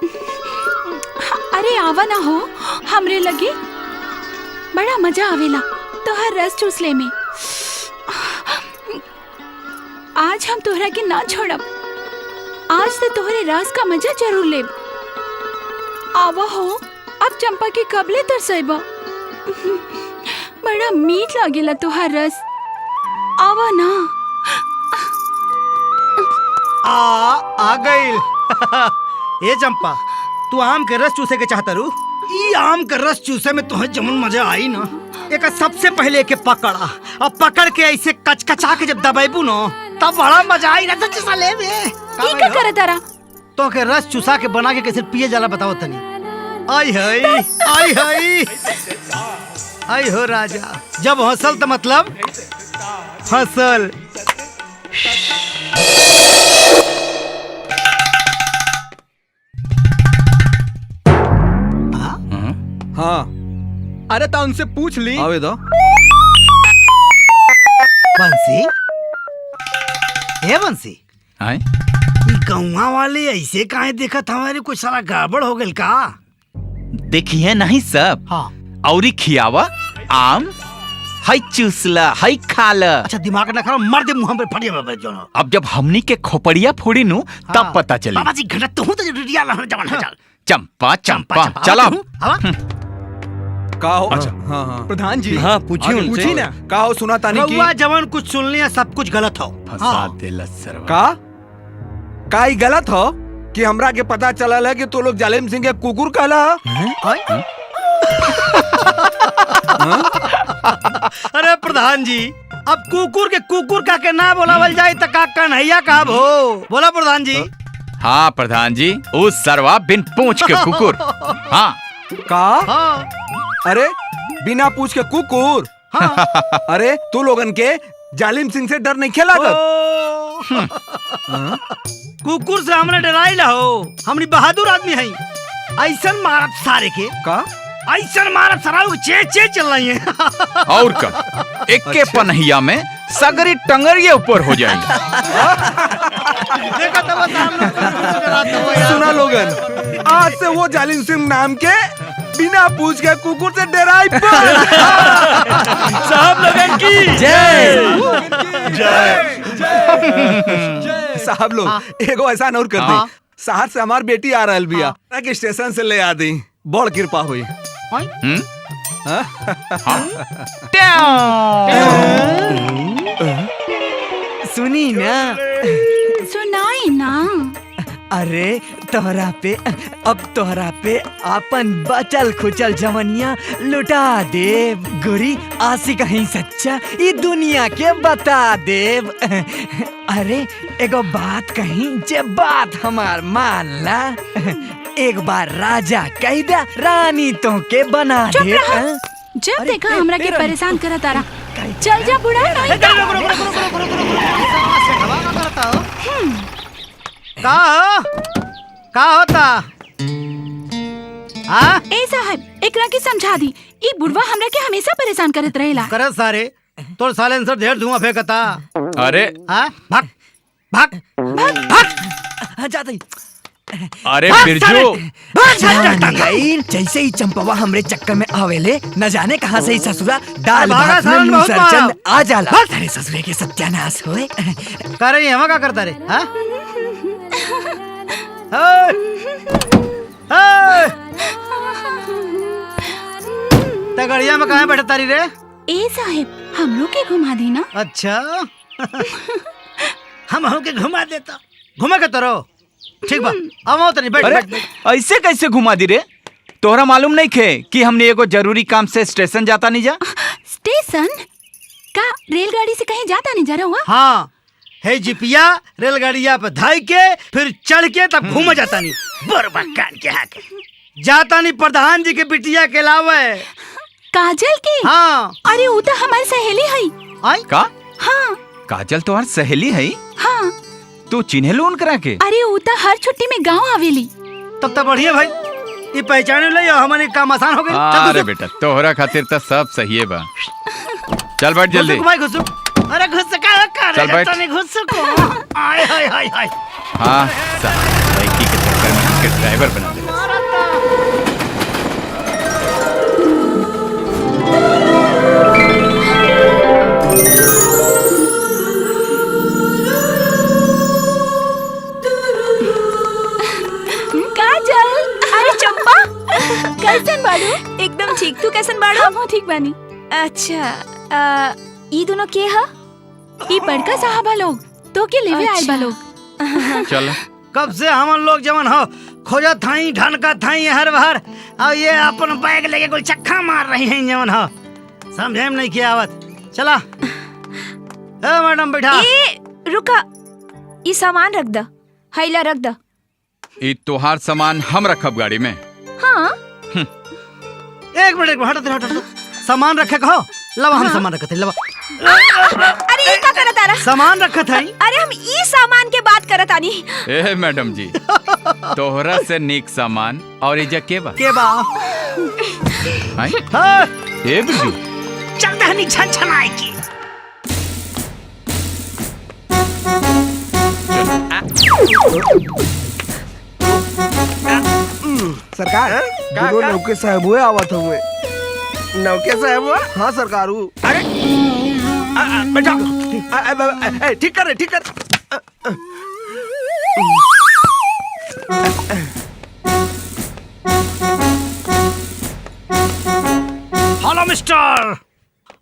K: अरे आवा ना हो, हमरे लगे बड़ा मजा आवेला तोहर रस चूसले में। आज हम तोहरा के ना छोड़ब, आज से तोहरे रस का मजा जरूर लेब। आवा हो, अब चंपा के कबले तरसैबा, बड़ा मीठ लागेला तोहर रस। आवा ना।
D: आ गइल। ए चंपा, तू आम के रस चूसे के चाहता रू? ई आम के रस चूसे में तुम्हें जमन मजा आई ना, एक सबसे पहले के पकड़ा और पकड़ के ऐसे कचकचा के जब दबाइबू ना तब बड़ा मजा आई ना। तो चूसा ले बे।
K: ई का करे तारा?
D: तो के रस चूसा के बना के कैसे पिए जाला बताओ तनी। आई हई, आई हई, आई हो राजा, जब हंसल तो मतलब फसल।
F: हाँ।
A: अरे तो उनसे पूछ ली।
F: आवे दो।
D: बंसी, ए बंसी,
C: आए?
D: ई गौवा वाले ऐसे काहे देखत हमारे कुछ सारा गड़बड़ हो गइल का?
C: देखिए नहीं सब।
D: हाँ।
C: औरी खियावा आम, हई चूसला, हई खाला।
D: अच्छा दिमाग ना खराब, मर दे मुंह पे फटिया बाबा जो ना।
C: अब जब हमनी के खोपड़िया फोड़ी नु तब
D: हाँ।
C: पता चली।
D: बाबा जी घटत तो हूं तो रिया ला जवान है चल।
C: चंपा चंपा चला।
F: का हो? अच्छा हाँ हाँ
A: प्रधान जी।
I: हाँ पूछिए
F: आगे
A: पूछी ना।
F: का हो सुना तानी की?
D: रउआ जवान कुछ सुन लिया सब कुछ गलत हो।
C: फंसा देला सरवा।
F: का ई गलत हो कि हमरा के पता चलल है कि तू लोग जालिम सिंह के कुकुर कहला?
D: अरे प्रधान जी, अब कुकुर के कुकुर का के ना बोलावल जाए त का कन्हैया कहब हो? बोला प्रधान जी।
C: हाँ प्रधान जी, उस सरवा बिन पूंछ के कुकुर। हाँ
F: का?
D: हाँ।
F: अरे बिना पूछ के कुकुर?
D: हाँ।
F: अरे तू लोगन के जालिम सिंह से डर नहीं खेला
D: कुकुर से हमने डराई ला हो, हमनी बहादुर आदमी हई। ऐसन मारत सारे के
F: का?
D: ऐसन मारत सराउ के चे चे चल रही है।
C: और का इक्के पनहिया में सगरी टंगरिये ऊपर हो जाएंगे।
D: देखा तो बस हम लोग
F: सुना लोगन, आज से वो जालिम सिंह नाम के बिना पूछ के कुकुर से डराई
I: साहब लोगन की
F: साहब लोग एगो ऐसा और कर दी, शहर से हमार बेटी आ रहल बिया, कि स्टेशन से ले आ दी, बड़ कृपा हुई।
A: सुनी ना।
K: सुनाई ना।
A: अरे तोहरा पे, अब तोहरा पे आपन बचल खुचल जवनिया लुटा देव गोरी, आशिक कहीं सच्चा ये दुनिया के बता देव। अरे एगो बात कहीं जे बात हमार मान ला, एक बार राजा कह दा, रानी तो के बना
K: चुप
A: दे।
K: रहो। जब देखा हमरा के परेशान करा तारा, चल जा बुढ़ा। नहीं
D: का होता? हाँ?
K: ए साहब, एकरा के समझा दी, ई बुढ़वा हमरा के हमेशा परेशान करत रहेला।
D: करे सारे तोर साइलेंसर ढेर धुआं फेंकता।
C: अरे
D: हाँ? भाग भाग भाग।
A: जाते
C: अरे बिरजू,
A: जैसे ही चंपवा हमरे चक्कर में आवेले, न जाने कहाँ से ही ससुरा दाल
D: भागा
A: भात में
D: सालन बहुत
A: मुसलचंद
D: मारा।
A: आ जाला। अरे ससुरे के सत्यानाश होए।
D: कह रही है, हम क्या करता रे? हाँ? तगड़िया में कहाँ बैठा तारी रे?
K: ए साहब, हमरो के घुमा दी ना।
D: अच्छा। हम के घुमा देता, घुमा के तरो। ठीक बा, अब आओ तनी बैठ
C: अरे
D: बैठ।
C: ऐसे कैसे घुमा दी रे? तोहरा मालूम नहीं खे कि हमने एगो जरूरी काम से स्टेशन जाता नहीं जा?
K: स्टेशन? का रेलगाड़ी से कहीं जाता नहीं जा रहा हुआ?
D: हाँ है जिपिया रेलगाड़िया पे धाई के फिर चढ़ के तब घूम जाता नहीं बरबकान के हाथ जाता नहीं प्रधान जी के बिटिया के अलावा।
K: काजल की?
D: हाँ।
K: अरे वो तो हमारी सहेली है।
D: आई
C: का?
K: हाँ।
C: काजल तुम्हार सहेली है?
K: हाँ।
C: तू चिन्हे लोन करा के?
K: अरे वो तो हर छुट्टी में गाँव आवेली।
D: तब तो बढ़िया भाई, ये पहचाने ले हमारे काम आसान हो गए।
C: अरे बेटा तोहरा खातिर तो सब सही है बा। चल बैठ जल्दी।
D: भाई घुसो। अरे घुस
C: चल बैठ।
D: घुस आय हाय हाय हाय।
C: हाँ लड़की के चक्कर में हमके ड्राइवर बना दे।
K: काजल, अरे चंपा,
B: कैसन बाड़ू? एकदम ठीक। तू कैसन बाड़ू?
K: हम ठीक बानी।
B: अच्छा ई दोनों के हा?
K: ई बड़का साहबा लोग तो के लेवे आए बा लोग।
C: चल
D: कब से हम लोग जवन हो खोजा थाई ढनका थाई हर बार और ये अपन बैग लेके कोई चक्का मार रही हैं जवन हो समझे में नहीं किया आवत। चला ए मैडम बैठा।
B: ए रुका, ई सामान रख द, हैला रख द।
C: ई तोहार सामान हम रखब गाड़ी में।
B: हाँ
D: एक मिनट हट सामान रखे कहो। लवा हम सामान रखते लवा।
B: अरे ये क्या करत आरा?
D: सामान रखत है।
B: अरे हम ई सामान के बात करत आनी।
C: ए मैडम जी तोहरा से नीक सामान और इजा के बा?
D: हाँ।
C: ए बिजू
D: चल दहनी छन छनाई की।
F: सरकार दोनों नौके साहब हुए आवत हुए। नौके साहब हुआ? हाँ सरकार हूँ। अरे बैठा ठीक कर ठीक कर।
D: हेलो मिस्टर,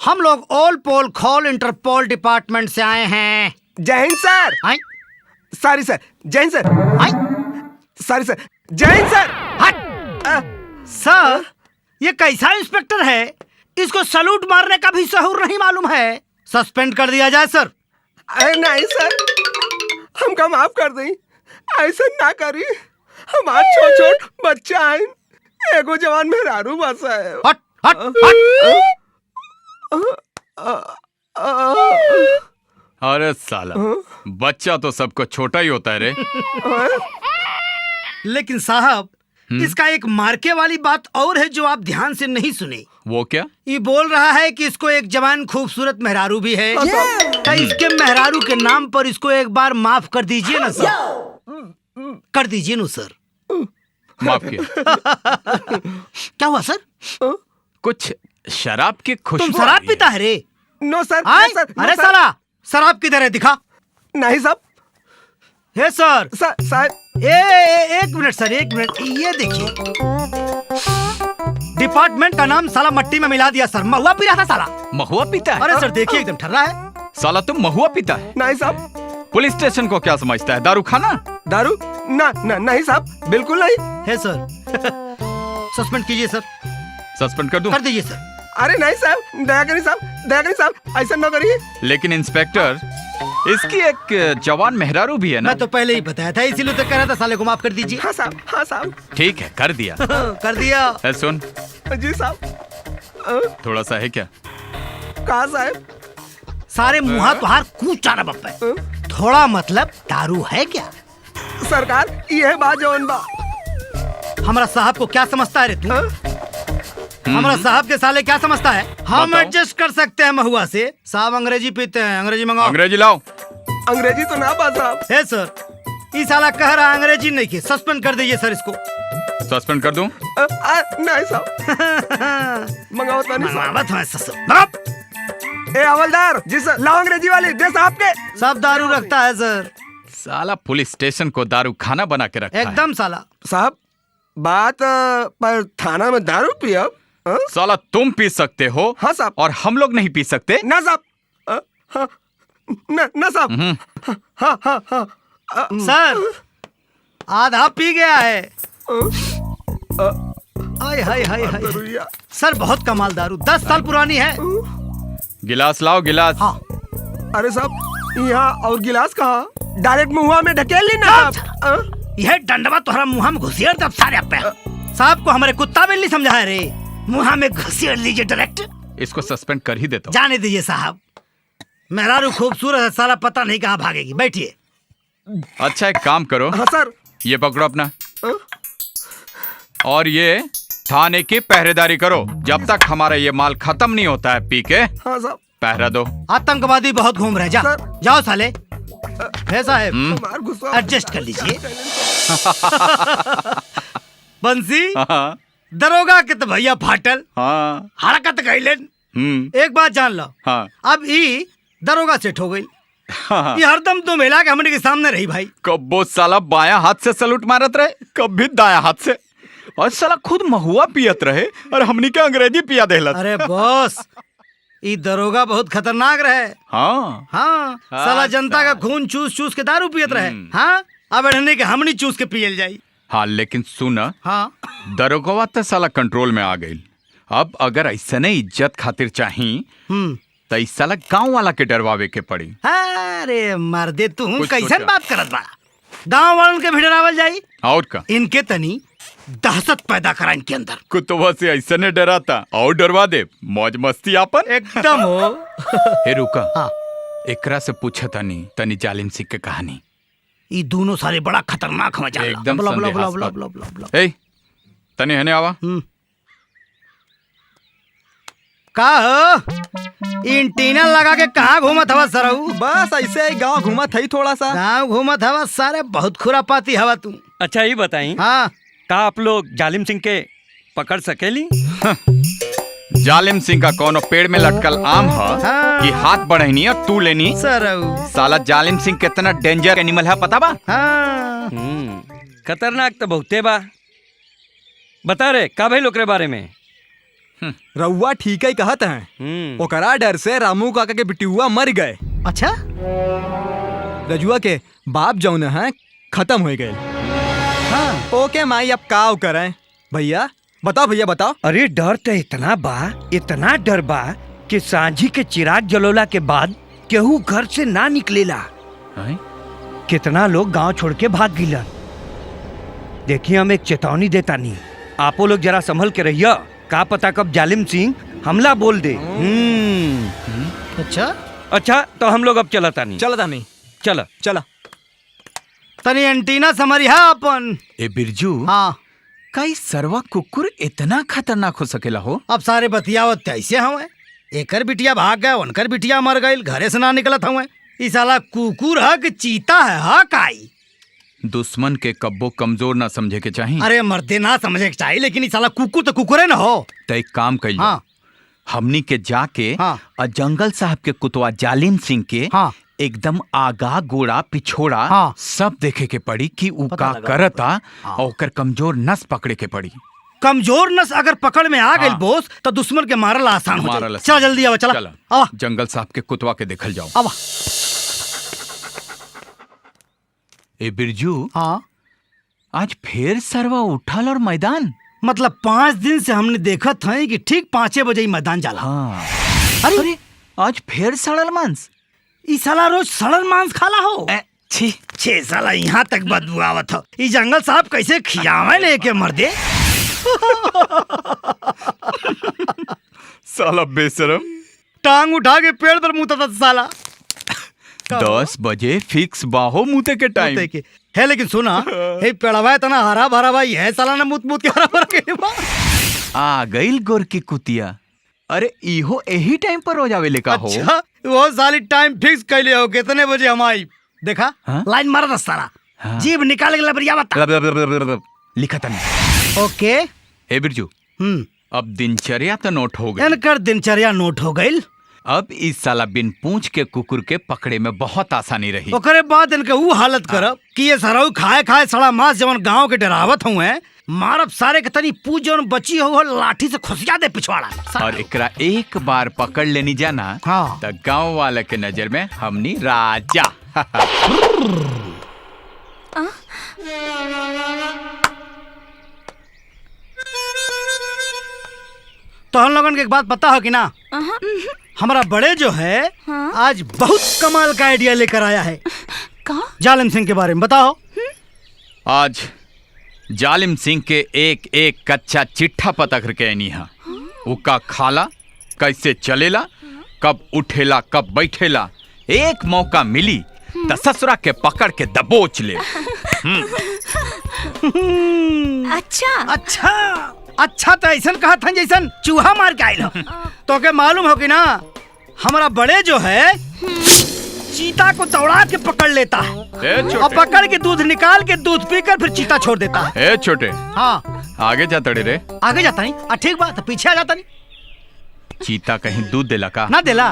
D: हम लोग ऑल पोल खोल इंटरपोल डिपार्टमेंट से आए हैं।
F: जय हिंद सर। सॉरी सर। जय हिंद सर। सॉरी सर। जय हिंद सर।
D: सर ये कैसा इंस्पेक्टर है, इसको सलूट मारने का भी सहूर नहीं मालूम है। सस्पेंड कर दिया जाए सर।
F: अरे नहीं सर, हमका माफ कर दें। ऐसा ना करी, हमार छोट छोट बच्चा आइन, एगो जवान मेहरारू बसा है।
D: हट हट
C: अरे साला बच्चा तो सबको छोटा ही होता है रे।
D: लेकिन साहब इसका एक मार्के वाली बात और है जो आप ध्यान से नहीं सुने।
C: वो क्या?
D: ये बोल रहा है कि इसको एक जवान खूबसूरत मेहरारू भी है। क्या इसके मेहरारू के नाम पर इसको एक बार माफ कर दीजिए ना सर। कर दीजिए ना सर।
C: माफ किया।
D: क्या हुआ सर?
C: कुछ शराब की खुशबू।
D: तुम शराब पीता है रे?
F: नो सर।
D: अरे साला शराब किधर है, दिखा।
F: नहीं साहब।
D: हे सर।
F: सर
D: एक मिनट सर, एक मिनट। ये देखिए डिपार्टमेंट का नाम साला मट्टी में मिला दिया सर। महुआ पी रहा था साला।
C: महुआ पीता है?
D: अरे सर देखिए एकदम ठर्रा है
C: साला। तुम महुआ पीता है?
F: नहीं साहब।
C: पुलिस स्टेशन को क्या समझता है, दारू खाना?
F: दारू ना नहीं साहब, बिल्कुल नहीं
D: है सर। सस्पेंड कीजिए सर।
C: सस्पेंड कर दूं?
D: कर दीजिए सर।
F: अरे नहीं साहब, दया करिए साहब, दया करिए साहब, ऐसा ना करिए।
C: लेकिन इंस्पेक्टर इसकी एक जवान मेहरारू भी है ना?
D: मैं तो पहले ही बताया था, इसीलिए तो कह रहा था साले को माफ कर दीजिए।
F: हाँ साहब, हाँ साहब।
C: ठीक है कर दिया।
D: कर दिया।
C: है सुन।
F: जी साहब।
C: थोड़ा सा है क्या?
F: कहा साहब?
D: सारे मुहा तुहार कूचाना बप्पे। थोड़ा मतलब दारू है क्या?
F: सरकार ये बात जौन बा।
D: हमारा साहब को क्या समझता है रे तू? हमारा साहब के साले क्या समझता है? हम एडजस्ट कर सकते हैं महुआ से। साहब अंग्रेजी पीते हैं, अंग्रेजी मंगाओ।
C: अंग्रेजी लाओ।
F: अंग्रेजी तो ना बात साहब।
D: है सर, ये साला कह रहा अंग्रेजी नहीं की। सस्पेंड कर दीजिए सर इसको।
C: सस्पेंड कर दूं?
F: नहीं साहब। मंगाओ तो नहीं
D: साहब।
F: ए हवलदार जी सर, लाओ अंग्रेजी वाली दे साहब के।
D: सब दारू रखता है सर।
C: साला पुलिस स्टेशन को दारू खाना बना के रखा है।
D: एकदम साला।
F: साहब बात पर थाना में दारू पिया।
C: साला तुम पी सकते हो।
F: हाँ साहब।
C: और हम लोग नहीं पी सकते?
F: ना साहब। ना साहब। हाँ हाँ हाँ
D: सर आधा पी गया है। हाय हाय हाय हाय। सर बहुत कमाल दारू, 10 साल पुरानी है।
C: गिलास लाओ, गिलास।
D: हाँ।
J: अरे साहब यहाँ और गिलास कहाँ? डायरेक्ट मुंह में ढकेल ली ना साहब।
D: यह डंडवा तुम्हारा मुँह में घुसियर तब सारे पे साहब को हमारे कुत्ता बिल्ली समझा है रे, मुँह में घुसियर लीजिए डायरेक्ट।
C: इसको सस्पेंड कर ही देता हूँ।
D: जाने दीजिए साहब, मेहरारू खूबसूरत है, साला पता नहीं कहाँ भागेगी। बैठिए।
C: अच्छा एक काम करो।
J: हाँ सर।
C: ये पकड़ो अपना, और ये थाने की पहरेदारी करो जब तक हमारा ये माल खत्म नहीं होता है पी के।
J: हाँ साहब।
C: पहरा दो।
D: आतंकवादी बहुत घूम रहे, जा जाओ साले। है साहब, एडजस्ट कर लीजिए। बंसी, दरोगा के तो भैया फाटल।
C: हाँ।
D: हरकत गईलन। एक बात जान लो।
C: हाँ।
D: अब ई दरोगा सेठ हो गई। ये हरदम तो मिला के हमने के सामने रही भाई।
C: कब्बो साला बायां हाथ से सलूट मारत रहे, कभी दायां हाथ से, और साला खुद महुआ पियत रहे और हमनी के अंग्रेजी पिया देहलत।
D: अरे बॉस, ई दरोगा बहुत खतरनाक रहे।
C: हाँ
D: हाँ, साला जनता का खून चूस चूस के दारू पियत रहे। हाँ, अब अड़ने के हमनी चूस के पियल जाई।
C: हाँ लेकिन सुन,
D: हाँ,
C: दरोगवा तो साला कंट्रोल में आ गई। अब अगर ऐसे नहीं इज्जत खातिर चाही तो इस साला गाँव वाला के डरवावे के पड़ी।
D: अरे मर्दे तू
C: कुछ
D: कैसन
C: सोचा।
D: बात करत बा? गाँव वालन के भी डरावल जाई।
C: और का
D: इनके तनी दहशत पैदा करा इनके अंदर।
C: कुतवा से ऐसे ने डराता और डरवा दे, मौज मस्ती आपन
D: एकदम हो।
C: हे रुका।
D: हाँ।
C: एकरा से पूछा तनी तनी जालिम सिंह के कहानी।
D: ये दोनों सारे बड़ा खतरनाक हो जा।
C: एकदम
D: बुला बुला बुला
C: संदेहास्पद।
D: बुला बुला बुला।
C: ए तनी हने आवा।
D: का हो? इंटीना लगा के कहाँ घूमत हवा सरऊ?
F: बस ऐसे ही गांव घूमत थई थोड़ा सा।
D: गाँव घूमत हवा सारे, बहुत खुरापाती हवा तू।
I: अच्छा ये बताई,
D: हाँ,
I: का आप लोग जालिम सिंह के पकड़ सकेली?
C: जालिम सिंह का कोनो पेड़ में लटकल आम है
D: हाँ।
C: कि हाथ बढ़नी और तू लेनी।
D: सरऊ
C: साला जालिम सिंह कितना डेंजर एनिमल है पता बा?
D: हाँ।
I: खतरनाक तो बहुते बा। बता रे का भाई लोकरे बारे में?
F: रउआ ठीक ही कहत हैं। ओकरा डर से रामू काका के बिटियुआ मर गए।
D: अच्छा,
F: रजुआ के बाप जौन है खत्म हो गए।
D: हाँ।
F: ओके माई, अब का करें? भैया बताओ, भैया बताओ।
I: अरे डर तो इतना बा, इतना डर बा कि सांझी के चिराग जलोला के बाद केहू घर से ना निकलेला। कितना लोग गांव छोड़ के भाग गिला। देखिए हम एक चेतावनी देता नहीं, आपो लोग जरा संभल के रहिए। का पता कब जालिम सिंह हमला बोल दे।
D: अच्छा
I: अच्छा तो हम लोग अब चलता नहीं।
F: चलता नहीं,
I: चला
F: चला।
D: तनी एंटीना समझ है अपन।
C: ए बिरजू,
D: हाँ,
C: कई सरवा कुकुर इतना खतरनाक हो सकेला हो?
D: अब सारे बतियावत ऐसे हवे। एकर बिटिया भाग गए, उनकर बिटिया मर गई, घरे से ना निकलत हवे। ई साला कुकुर है कि चीता है? हा काई?
C: दुश्मन के कब्बो कमजोर ना समझे के चाहिए।
D: अरे मर्दे ना समझे के चाहिए, लेकिन ई साला कुकुर तो कुकुरे ना हो।
C: तो एक काम कर
D: हाँ।
C: हमनी के जाके
D: हाँ।
C: और जंगल साहब के कुतवा जालिम सिंह के
D: हाँ।
C: एकदम आगा गोड़ा पिछोड़ा
D: हाँ।
C: सब देखे के पड़ी कि ऊ का
D: लगा।
C: करता
D: हाँ।
C: और ओकर कमजोर नस पकड़े के पड़ी।
D: कमजोर नस अगर पकड़ में आ गई
C: हाँ।
D: बोस, तो दुश्मन के मारल आसान हो
C: मारल
D: जाए।
C: आसान।
D: चल जल्दी आवा, चला
C: चला।
D: आवा
C: जंगल साहब के कुतवा के देखल जाओ।
D: आवा।
C: ए बिरजू,
D: हाँ,
C: आज फिर सरवा उठल और मैदान।
D: मतलब 5 दिन से हमने देखा था कि ठीक 5 बजे ही मैदान जाला।
C: हाँ।
D: अरे
C: आज फिर सड़ल मांस।
D: ई साला रोज सड़ल मांस खाला हो।
C: छी
D: छे साला यहाँ तक बदबू आवत हो। ई जंगल साहब कैसे खियावे लेके मर्दे?
C: साला बेशरम,
D: टांग उठा के पेड़ पर मुँहता था साला।
C: 10 बजे फिक्स बाहो मुते के टाइम
D: है। लेकिन सुना, हे पेड़वा तना हरा भरा भाई है, साला ना मुत मुत के हरा भरा के बा।
C: आ गईल गोर की कुतिया। अरे इहो यही टाइम पर हो जावे लेका हो।
D: अच्छा, वो साली टाइम फिक्स कैले हो, कितने बजे हम आई? देखा,
C: हाँ?
D: लाइन मारा था साला।
C: हाँ।
D: जीभ निकाल के लबरिया बता।
C: लिखा तनी।
D: ओके।
C: ए बिरजू, अब दिनचर्या तो नोट हो गई।
D: इनकर दिनचर्या नोट हो गई।
C: अब इस साला बिन पूंछ के कुकुर के पकड़े में बहुत आसानी रही।
D: ओकरे बाद इनके वो हालत करब कि ये सरऊ खाए खाए सड़ा मांस जवन गांव के डरावत हुए, मारब सारे के तनी पूछ जवन बची हो लाठी से खुसिया दे पिछवाड़ा।
C: और एकरा एक बार पकड़ लेनी जाना,
D: हाँ।
C: तो गांव वाले के नजर में हमनी राजा।
D: तो हम लोगन के एक बात पता हो कि ना, हमारा बड़े जो है आज बहुत कमाल का आइडिया लेकर आया है। जालिम सिंह के बारे में बताओ।
C: आज जालिम सिंह के एक एक कच्चा चिट्ठा पता करके आनी है। उका खाला कैसे चलेला, कब उठेला कब बैठेला, एक मौका मिली तो ससुरा के पकड़ के दबोच ले।
D: अच्छा अच्छा अच्छा तो ऐसा कहा था जैसन चूहा मार के आयल हो। तो के मालूम हो कि ना हमारा बड़े जो है चीता को दौड़ा के पकड़ लेता है और पकड़ के दूध निकाल के दूध पीकर फिर चीता छोड़ देता है।
C: ए छोटे,
D: हाँ
C: आगे जाता रे।
D: आगे जाता नहीं, ठीक बात है, पीछे आ जाता नहीं।
C: चीता कहीं दूध देला का?
D: ना देला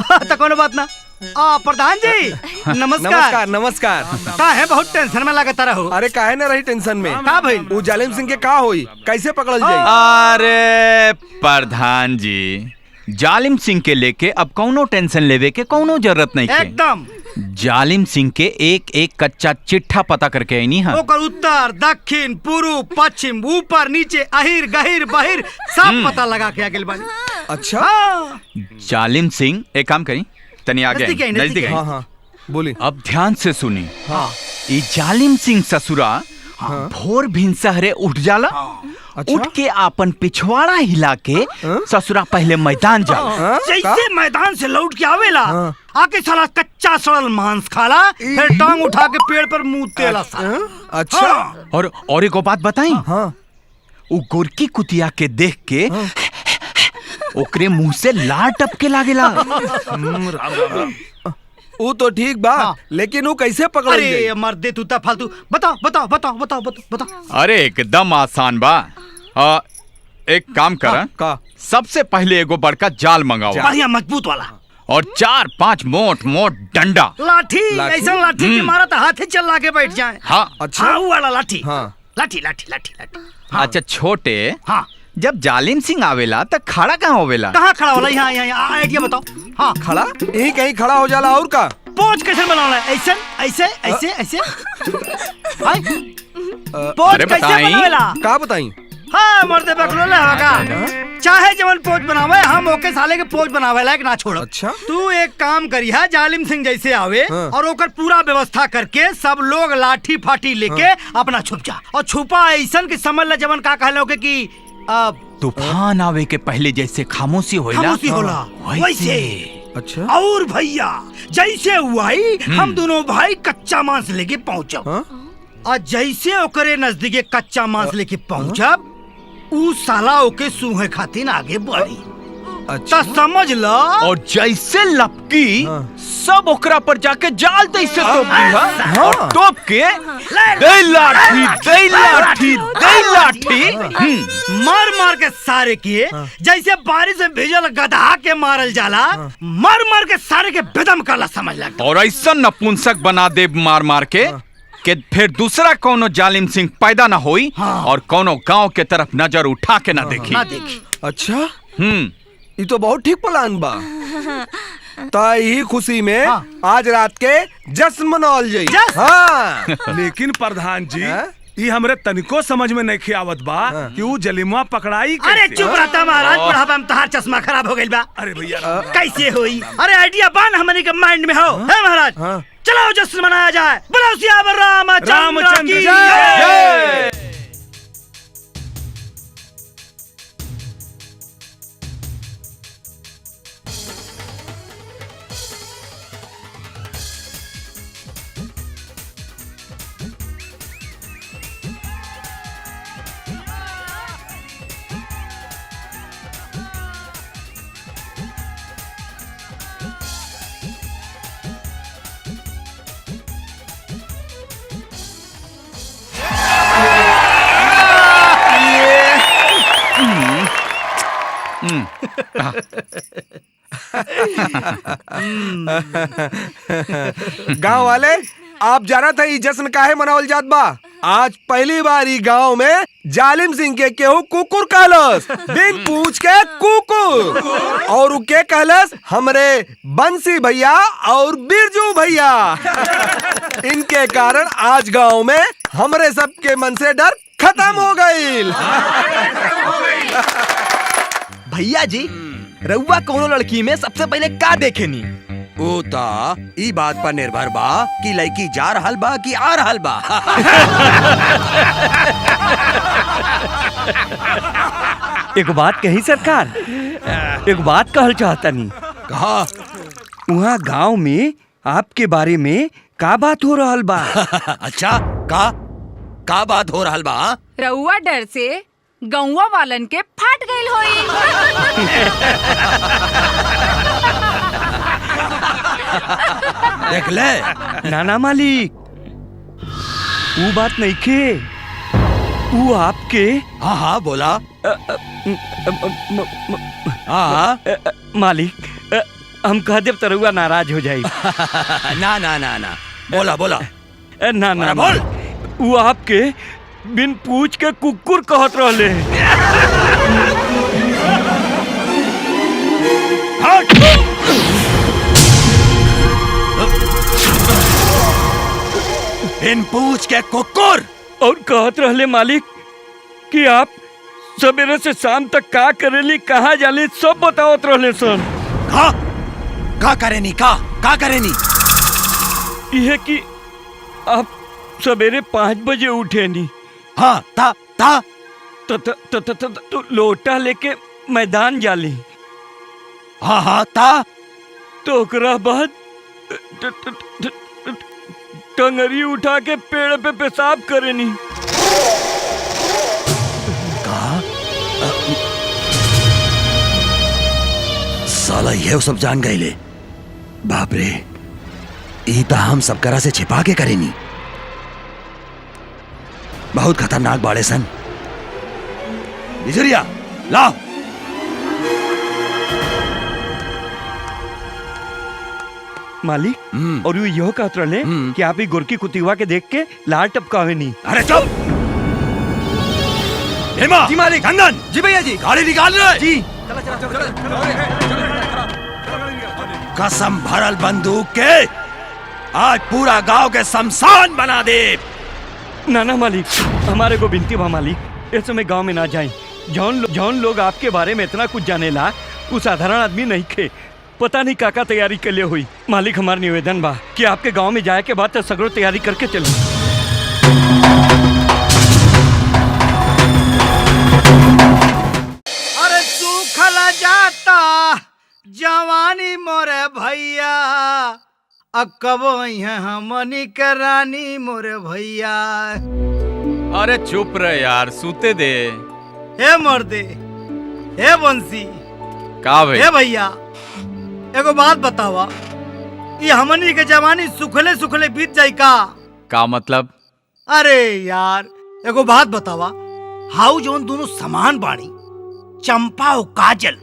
D: तो कोनो बात ना। प्रधान जी नमस्कार।
F: नमस्कार नमस्कार।
D: का है बहुत टेंशन में लगता रहो।
F: अरे काहे न रही टेंशन में?
D: का भाई
F: वो जालिम सिंह के का होई, कैसे पकड़ल जाई?
C: अरे प्रधान जी, जालिम सिंह के लेके अब कौनो टेंशन लेवे के कौनो जरूरत नहीं है।
D: एकदम
C: जालिम सिंह के एक एक कच्चा चिट्ठा पता करके आईनी है।
D: ओकर उत्तर दक्षिण पूर्व पश्चिम ऊपर नीचे अहिर गहिर बहिर सब पता लगा के आगे बानी।
F: अच्छा
C: जालिम सिंह एक काम करी, तनी आगे नजदीक आई।
F: हाँ हाँ बोली।
C: अब ध्यान से सुनी।
F: हाँ
C: ये जालिम सिंह ससुरा भोर भिनसहरे उठ जाला।
F: अच्छा?
C: उठ के आपन पिछवाड़ा हिला के ससुरा पहले मैदान जा।
D: जैसे मैदान से लौट के आवेला आके साला कच्चा सड़ल मांस खाला, फिर टांग उठा के पेड़ पर मुंह तेला।
F: अच्छा
C: और एक बात बताई।
F: हाँ
C: वो गोरकी कुतिया के देख के ओकरे मुंह से लार टपके लागेला।
F: वो तो ठीक बा, लेकिन वो कैसे पकड़ जाई?
D: अरे मर्दे तू फालतू बताओ बताओ बताओ बताओ बताओ।
C: अरे एकदम आसान बा। एक काम कर,
F: का
C: सबसे पहले एगो बड़का जाल मंगाओ,
D: बढ़िया मजबूत वाला,
C: और 4-5 मोट मोट डंडा
D: लाठी ऐसा लाठी की मारा तो हाथे चल लाके बैठ जाए।
C: हाँ
F: अच्छा
D: हाँ वो वाला लाठी।
F: हाँ
D: लाठी लाठी लाठी लाठी।
C: अच्छा छोटे,
D: हाँ
C: जब जालिम सिंह आवेला तो खड़ा कहाँ होवेला?
D: कहाँ खड़ा होला? यहाँ यहाँ आइडिया बताओ। हाँ
F: खड़ा यही कहीं खड़ा हो जाला। और का
D: पोच कैसे बनाना है? ऐसे ऐसे ऐसे ऐसे पोच
C: अरे
D: कैसे
C: बताई।
D: बनावेला?
F: का बताई?
D: हाँ मर्दे पकड़ो ले होगा। चाहे जवन पोच बनावे हम ओके साले के पोच बनावे लायक ना छोड़ो।
F: अच्छा
D: तू एक काम करिया, जालिम सिंह जैसे आवे और ओकर पूरा व्यवस्था करके सब लोग लाठी फाटी लेके अपना छुप जा। और छुपा ऐसन के समझ ले जवन का कहलो के कि
C: तूफान आवे के पहले जैसे खामोशी
D: होला वैसे।
F: अच्छा
D: और भैया जैसे हुआ हम दोनों भाई कच्चा मांस लेके पहुँचब। और जैसे ओकरे नजदीके कच्चा मांस लेके पहुँचब उ साला ओके सूंघे खातिर आगे बढ़ी।
F: अच्छा
D: समझ लो।
C: और जैसे लपकी सब ओकरा पर जाके जाल तैसे टोप दी और टोप के दे लाठी दे लाठी दे लाठी
D: मार मार के सारे के जैसे बारिश में भिजल गधा के मारल जाला, मार मार के सारे के बेदम करला समझ लग।
C: और ऐसा नपुंसक बना दे मार मार के कि फिर दूसरा कोनो जालिम सिंह पैदा ना होई और कोनो गांव के तरफ नजर उठा के ना देखी।
F: अच्छा ये तो बहुत ठीक प्लान बा। ताई खुशी में आज रात के जश्न मनावल जाई। हाँ
E: लेकिन प्रधान जी ये हमरे तनिको समझ में नहीं आवत बा कि वो जलिमा पकड़ाई कैसे?
D: अरे चुप रहता महाराज, बुढ़ापा में तहार चश्मा खराब हो गइल बा।
E: अरे भैया
D: कैसे होई? अरे आइडिया बान हमने के माइंड में हो है महाराज। चलो जश्न मनाया जाए। बोलो सियावर रामचंद्र की जय।
F: गांव वाले आप जाना था ये जश्न काहे मनावल जात बा? आज पहली बार ही गांव में जालिम सिंह के केहू कुकुर कहलस, बिन पूछ के कुकुर। और के कहलस हमरे बंसी भैया और बिरजू भैया। इनके कारण आज गांव में हमरे सबके मन से डर खत्म हो गई।
A: भैया जी
F: रउआ कोनो लड़की में सबसे पहले का देखेनी?
G: ओ ता ई बात पर निर्भर बा कि लड़की जा रहल बा कि आ रहल बा।
I: एक बात कही सरकार, एक बात कहल चाहतनी।
G: कहा?
I: वहाँ गांव में आपके बारे में का बात हो रहल बा?
G: अच्छा, का बात हो रहल बा?
H: रउआ डर से गौवा वालन के फाट गइल होई।
G: देख ले।
I: नाना मालिक, वो बात नहीं खे, वो आपके।
G: हाँ हाँ बोला। हाँ
I: मालिक, हम कह देव तो रउआ नाराज हो जाई।
G: ना ना ना ना, बोला बोला।
I: ना ना
G: बोल।
I: वो आपके बिन पूछ के कुकुर कहत रहले।
G: बिन पूछ के कुकुर।
I: और कहत रहले मालिक कि आप सवेरे से शाम तक का करेली, कहाँ जाली, सब बतावत रहले सन।
G: का करेनी? का करेनी?
I: यह कि आप सवेरे 5 बजे उठे नी।
G: हाँ, ता
I: तो लोटा लेके मैदान जाली।
G: हाँ हाँ ता
I: तो ओकरा बाद टंगरी उठा के पेड़ पे पेशाब करेनी।
G: साला ये सब जान गए ले। बाप रे, ई ता हम सब करा से छिपा के करेनी। बहुत खतरनाक बाड़े सन। बिजुरिया लाओ।
I: मालिक, और यो कहत रहले कि आप ही गोरकी कुतिवा के देख के लाल टपकावे नी।
G: अरे चुप। हेमा
F: जी मालिक।
G: चंदन
F: जी भैया जी।
G: गाड़ी निकाल रहे
F: जी।
G: कसम भरल बंदूक के आज पूरा गांव के शमशान बना दे।
I: नाना मालिक, हमारे को बिनती बा मालिक, इस समय गांव में ना जाएं। जौन लोग आपके बारे में इतना कुछ जाने ला, वो साधारण आदमी नहीं खे। पता नहीं काका तैयारी के लिए हुई। मालिक, हमार निवेदन बा कि आपके गांव में जाए के बाद तो सगरो तैयारी करके चली।
D: अरे सूखल जाता जवानी मोरे भैया, अकबो हमनी के रानी मोरे भैया।
C: अरे चुप रहे यार, सूते दे।
D: हे मर्दे, हे बंसी,
C: का भाई?
D: हे भैया, एगो बात बतावा, ये हमनी के जवानी सुखले सुखले बीत जाई का
C: मतलब?
D: अरे यार, एगो बात बतावा, हाउ जोन दोनों समान बाणी, चंपा और काजल,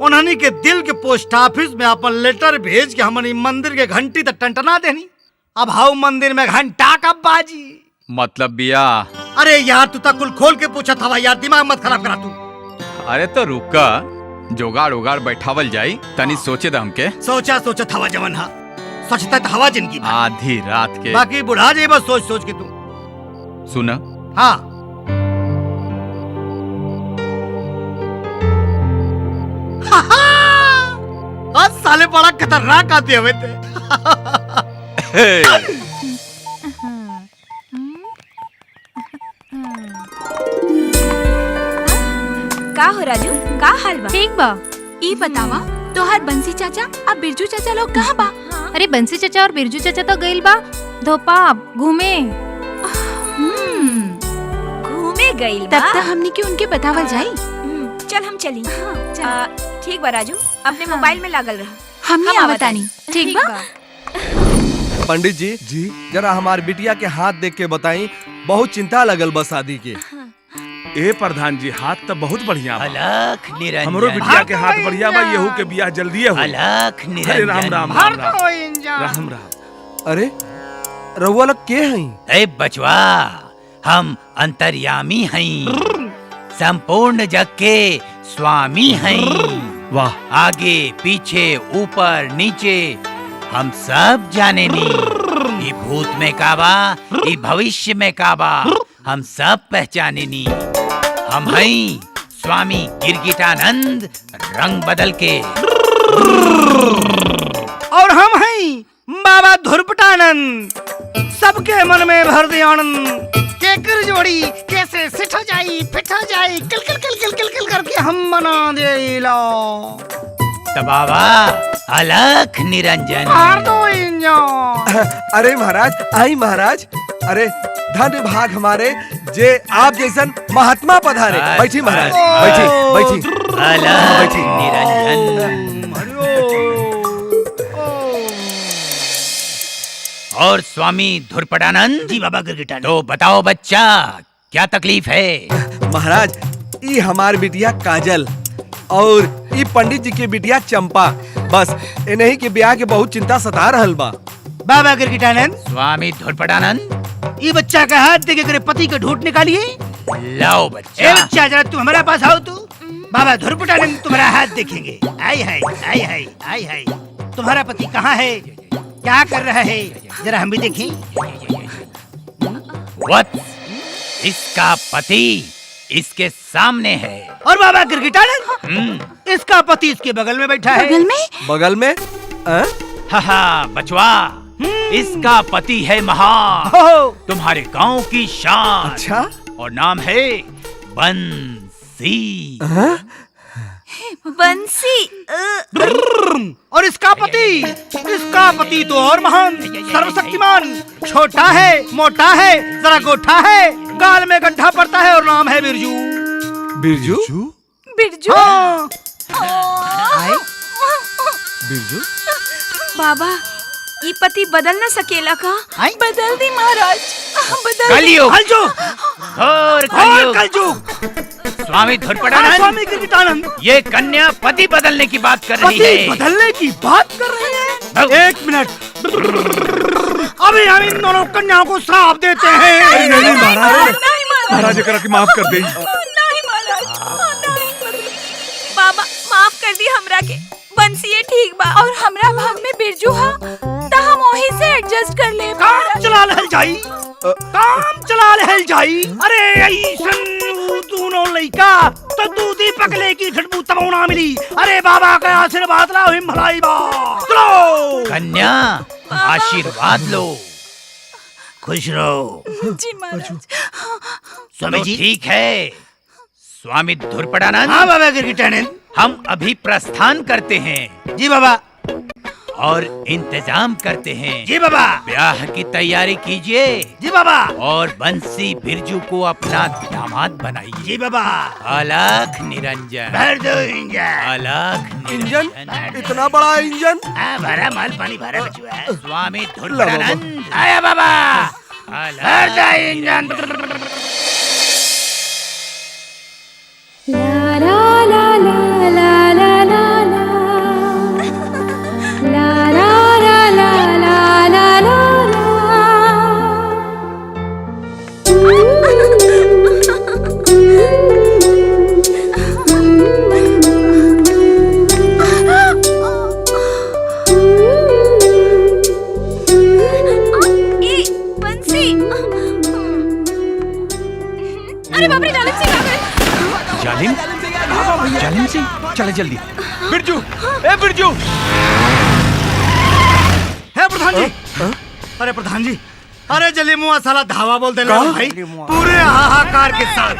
D: उन्हनी के दिल के पोस्ट ऑफिस में अपन लेटर भेज के हमनी मंदिर के घंटी तक टंटना देनी। अब हाउ मंदिर में घंटा कब बाजी?
C: मतलब बिया?
D: अरे यार, तू तक कुल खोल के पूछा था यार, दिमाग मत खराब करा तू।
C: अरे तो रुका, जोगाड़ उगाड़ बैठावल जाई, तनी सोचे द हमके।
D: सोचा हवा जवन हा, सोचता तो हवा जिंदगी भर।
C: आधी रात के
D: बाकी बुढ़ा जाए बस सोच सोच के तू।
C: सुना।
D: हाँ, आज साले बड़ा खतरनाक आते हुए थे।
B: का हो राजू, का हाल बा?
K: ठीक बा। ई बतावा, तोहार बंसी चाचा और बिरजू चाचा लोग कहाँ बा?
H: अरे बंसी चाचा और बिरजू चाचा तो गइल बा धोपाब घूमे।
B: घूमे गइल बा?
K: तब तक हमनी के उनके बतावल जाई।
B: चल हम चली। ठीक बा राजू, अपने मोबाइल में लागल रहा।
K: हमनी आवतानी। ठीक बा?
F: पंडित जी जरा हमार बिटिया के हाथ देख के बताई, बहुत चिंता लगल बा शादी के।
E: ए प्रधान जी, हाथ तो बहुत बढ़िया बा।
M: अलख निरंजन।
E: हमरो बिटिया के हाथ बढ़िया बा, येहू के बियाह जल्दी हो।
M: अलख निरंजन।
E: अरे राम राम राम राम राम राम।
F: अरे रउआ लोग के हई?
M: ए बचवा, हम अंतर्यामी हई, संपूर्ण जग के स्वामी हई।
E: वाह।
M: आगे पीछे ऊपर नीचे हम सब जाने नी। ये भूत में काबा, ये भविष्य में काबा, हम सब पहचाने नी। हम हई स्वामी गिरगिटानंद रंग बदल के।
D: और हम हैं बाबा धुरपटानंद, सबके मन में भर दे आनंद। केकर जोड़ी कैसे सिट हो जाई, फिट हो जाई, किल किल किल किल किल किल करके हम बना दे लो।
M: तो बाबा अलख निरंजन।
D: मार दो इंजन।
F: अरे महाराज, आई महाराज। अरे धन्य भाग हमारे जे आप जैसन महात्मा पधारे। बैठी महाराज, बैठी बैठी।
M: अलख निरंजन। और स्वामी धुरपटानंद
D: जी बाबा गिरगिटानंद।
M: तो बताओ बच्चा, क्या तकलीफ है?
F: महाराज, ये हमार बिटिया काजल और ये पंडित जी के बिटिया चंपा, बस इन्हीं के ब्याह के बहुत चिंता सता रहल बा।
D: बाबा गिरगिटानंद।
M: स्वामी धुरपटानंद,
D: ये बच्चा का हाथ देके करे पति का ढूंढ निकालिए।
M: लाओ
D: ए
M: बच्चा।
D: बच्चा, जरा तू हमारे पास आओ। तू बाबा धुरपटानंद तुम्हारा हाथ देखेंगे। आई है, आई है, आई है। तुम्हारा पति कहाँ है, क्या कर रहा है, जरा हम भी देखें।
M: वत्स, इसका पति इसके सामने है।
D: और बाबा गिरगिटानंद, इसका पति इसके बगल में बैठा है।
K: बगल में?
F: बगल में?
M: हाँ बचवा, इसका पति है महान, तुम्हारे गांव की शान।
F: अच्छा?
M: और नाम है बंसी।
B: बंसी।
D: और इसका पति तो और महान, सर्वशक्तिमान। छोटा है, मोटा है, जरा गोठा है, गाल में गड्ढा पड़ता है और नाम है बिरजू।
F: बिरजू?
B: बिरजू।
D: हाँ।
F: बिरजू?
B: बाबा, ये पति बदल न सकेला का? बदल दी महाराज, बदल दी।
M: कलयुग।
D: और कलयुग।
M: स्वामी धुरपटानंद,
D: स्वामी गिरगिटानंद,
M: ये कन्या पति बदलने की बात कर रही है।
D: बदलने की बात कर रही है। एक मिनट, अभी हम इन दोनों कन्याओं को श्राप देते हैं।
E: नहीं महाराज,
B: नहीं
E: महाराज करा के माफ कर दे।
B: नहीं महाराज, नहीं। बाबा माफ कर दी हमरा के। बंसी ये ठीक बा और हमरा भाग में बिरजू हा, ता हम वहीं से एडजस्ट कर ले।
D: काम चला लहल जाई, काम चला लहल जाई। अरे ऐसन दोनों लइका तो दूधी पकले की खटबू तबौना मिली। अरे बाबा का आशीर्वाद ला, हिम भलाई बा। चलो
M: कन्या, आशीर्वाद लो, खुश रहो।
B: जी महाराज।
M: स्वामी जी, ठीक है। स्वामी धुरपटानंद।
D: हाँ बाबा गिरगिटानंद,
M: हम अभी प्रस्थान करते हैं।
D: जी बाबा।
M: और इंतजाम करते हैं।
D: जी बाबा।
M: ब्याह की तैयारी कीजिए।
D: जी बाबा।
M: और बंसी बिरजू को अपना दामाद बनाइए।
D: जी बाबा।
M: अलख निरंजन।
D: भर दो इंजन।
M: अलख
F: इंजन?
M: निरंजन।
F: इतना बड़ा इंजन?
D: भरा माल पानी भरा बचुआ।
M: स्वामी धुरपटानंद।
D: आया बाबा। भर दो
M: अलख
D: इंजन।
H: ला ला ला ला ला ला ला ला ला ला ला ला ला
B: बंसी। अरे बाप रे, जालिम सिंह आ गए।
C: जालिम सिंह, चले जल्दी। बिरजू, ए बिरजू।
D: है प्रधान जी। अरे प्रधान जी, अरे जली मुआ साला धावा बोल देना भाई, पूरे हाहाकार के साथ।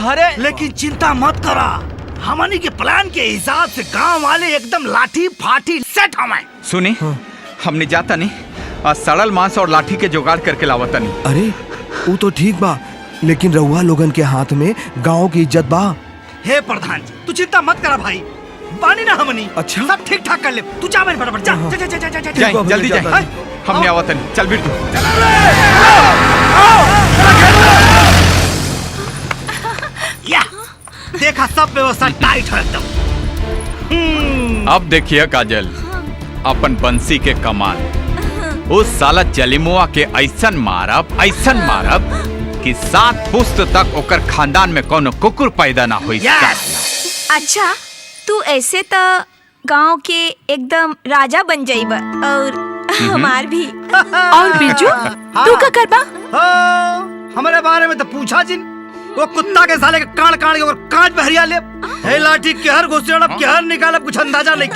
A: अरे
D: लेकिन चिंता मत करा, हमनी के प्लान के हिसाब से गांव वाले एकदम लाठी फाटी सेट हमें।
C: सुनी, हमने जाता नहीं, आज सड़ल मांस और लाठी के जुगाड़ करके लावता नहीं।
F: अरे वो तो ठीक बा, लेकिन रउआ लोगन के हाथ में गांव की इज्जत बा।
D: हे प्रधान जी, तू चिंता मत करा भाई, पानी ना हमनी।
F: अच्छा?
D: सब ठीक ठाक कर ले। तू जा मेरे फटाफट, जा जा जा जा जा।
C: जाए, जल्दी जाए। हमने आवता नहीं, चल बिरजू।
D: या देखा, सब व्यवस्था टाइट है एकदम।
C: अब देखिए काजल, अपन बंसी के कमाल। उस साला जलिमुआ के ऐसन मारब कि 7 पुस्त तक ओकर खानदान में कोनो कुकुर पैदा ना हुई।
B: अच्छा, तू ऐसे तो गांव के एकदम राजा बन जाइबा और हमार भी।
K: और बिरजू, तू का करबा?
D: हमारे बारे में तो पूछा जिन, वो कुत्ता के साले के कान कान के और कांच बहरिया ले हे लाठी केहर घुसेड़ अब केहर निकालब कुछ अंदाजा नहीं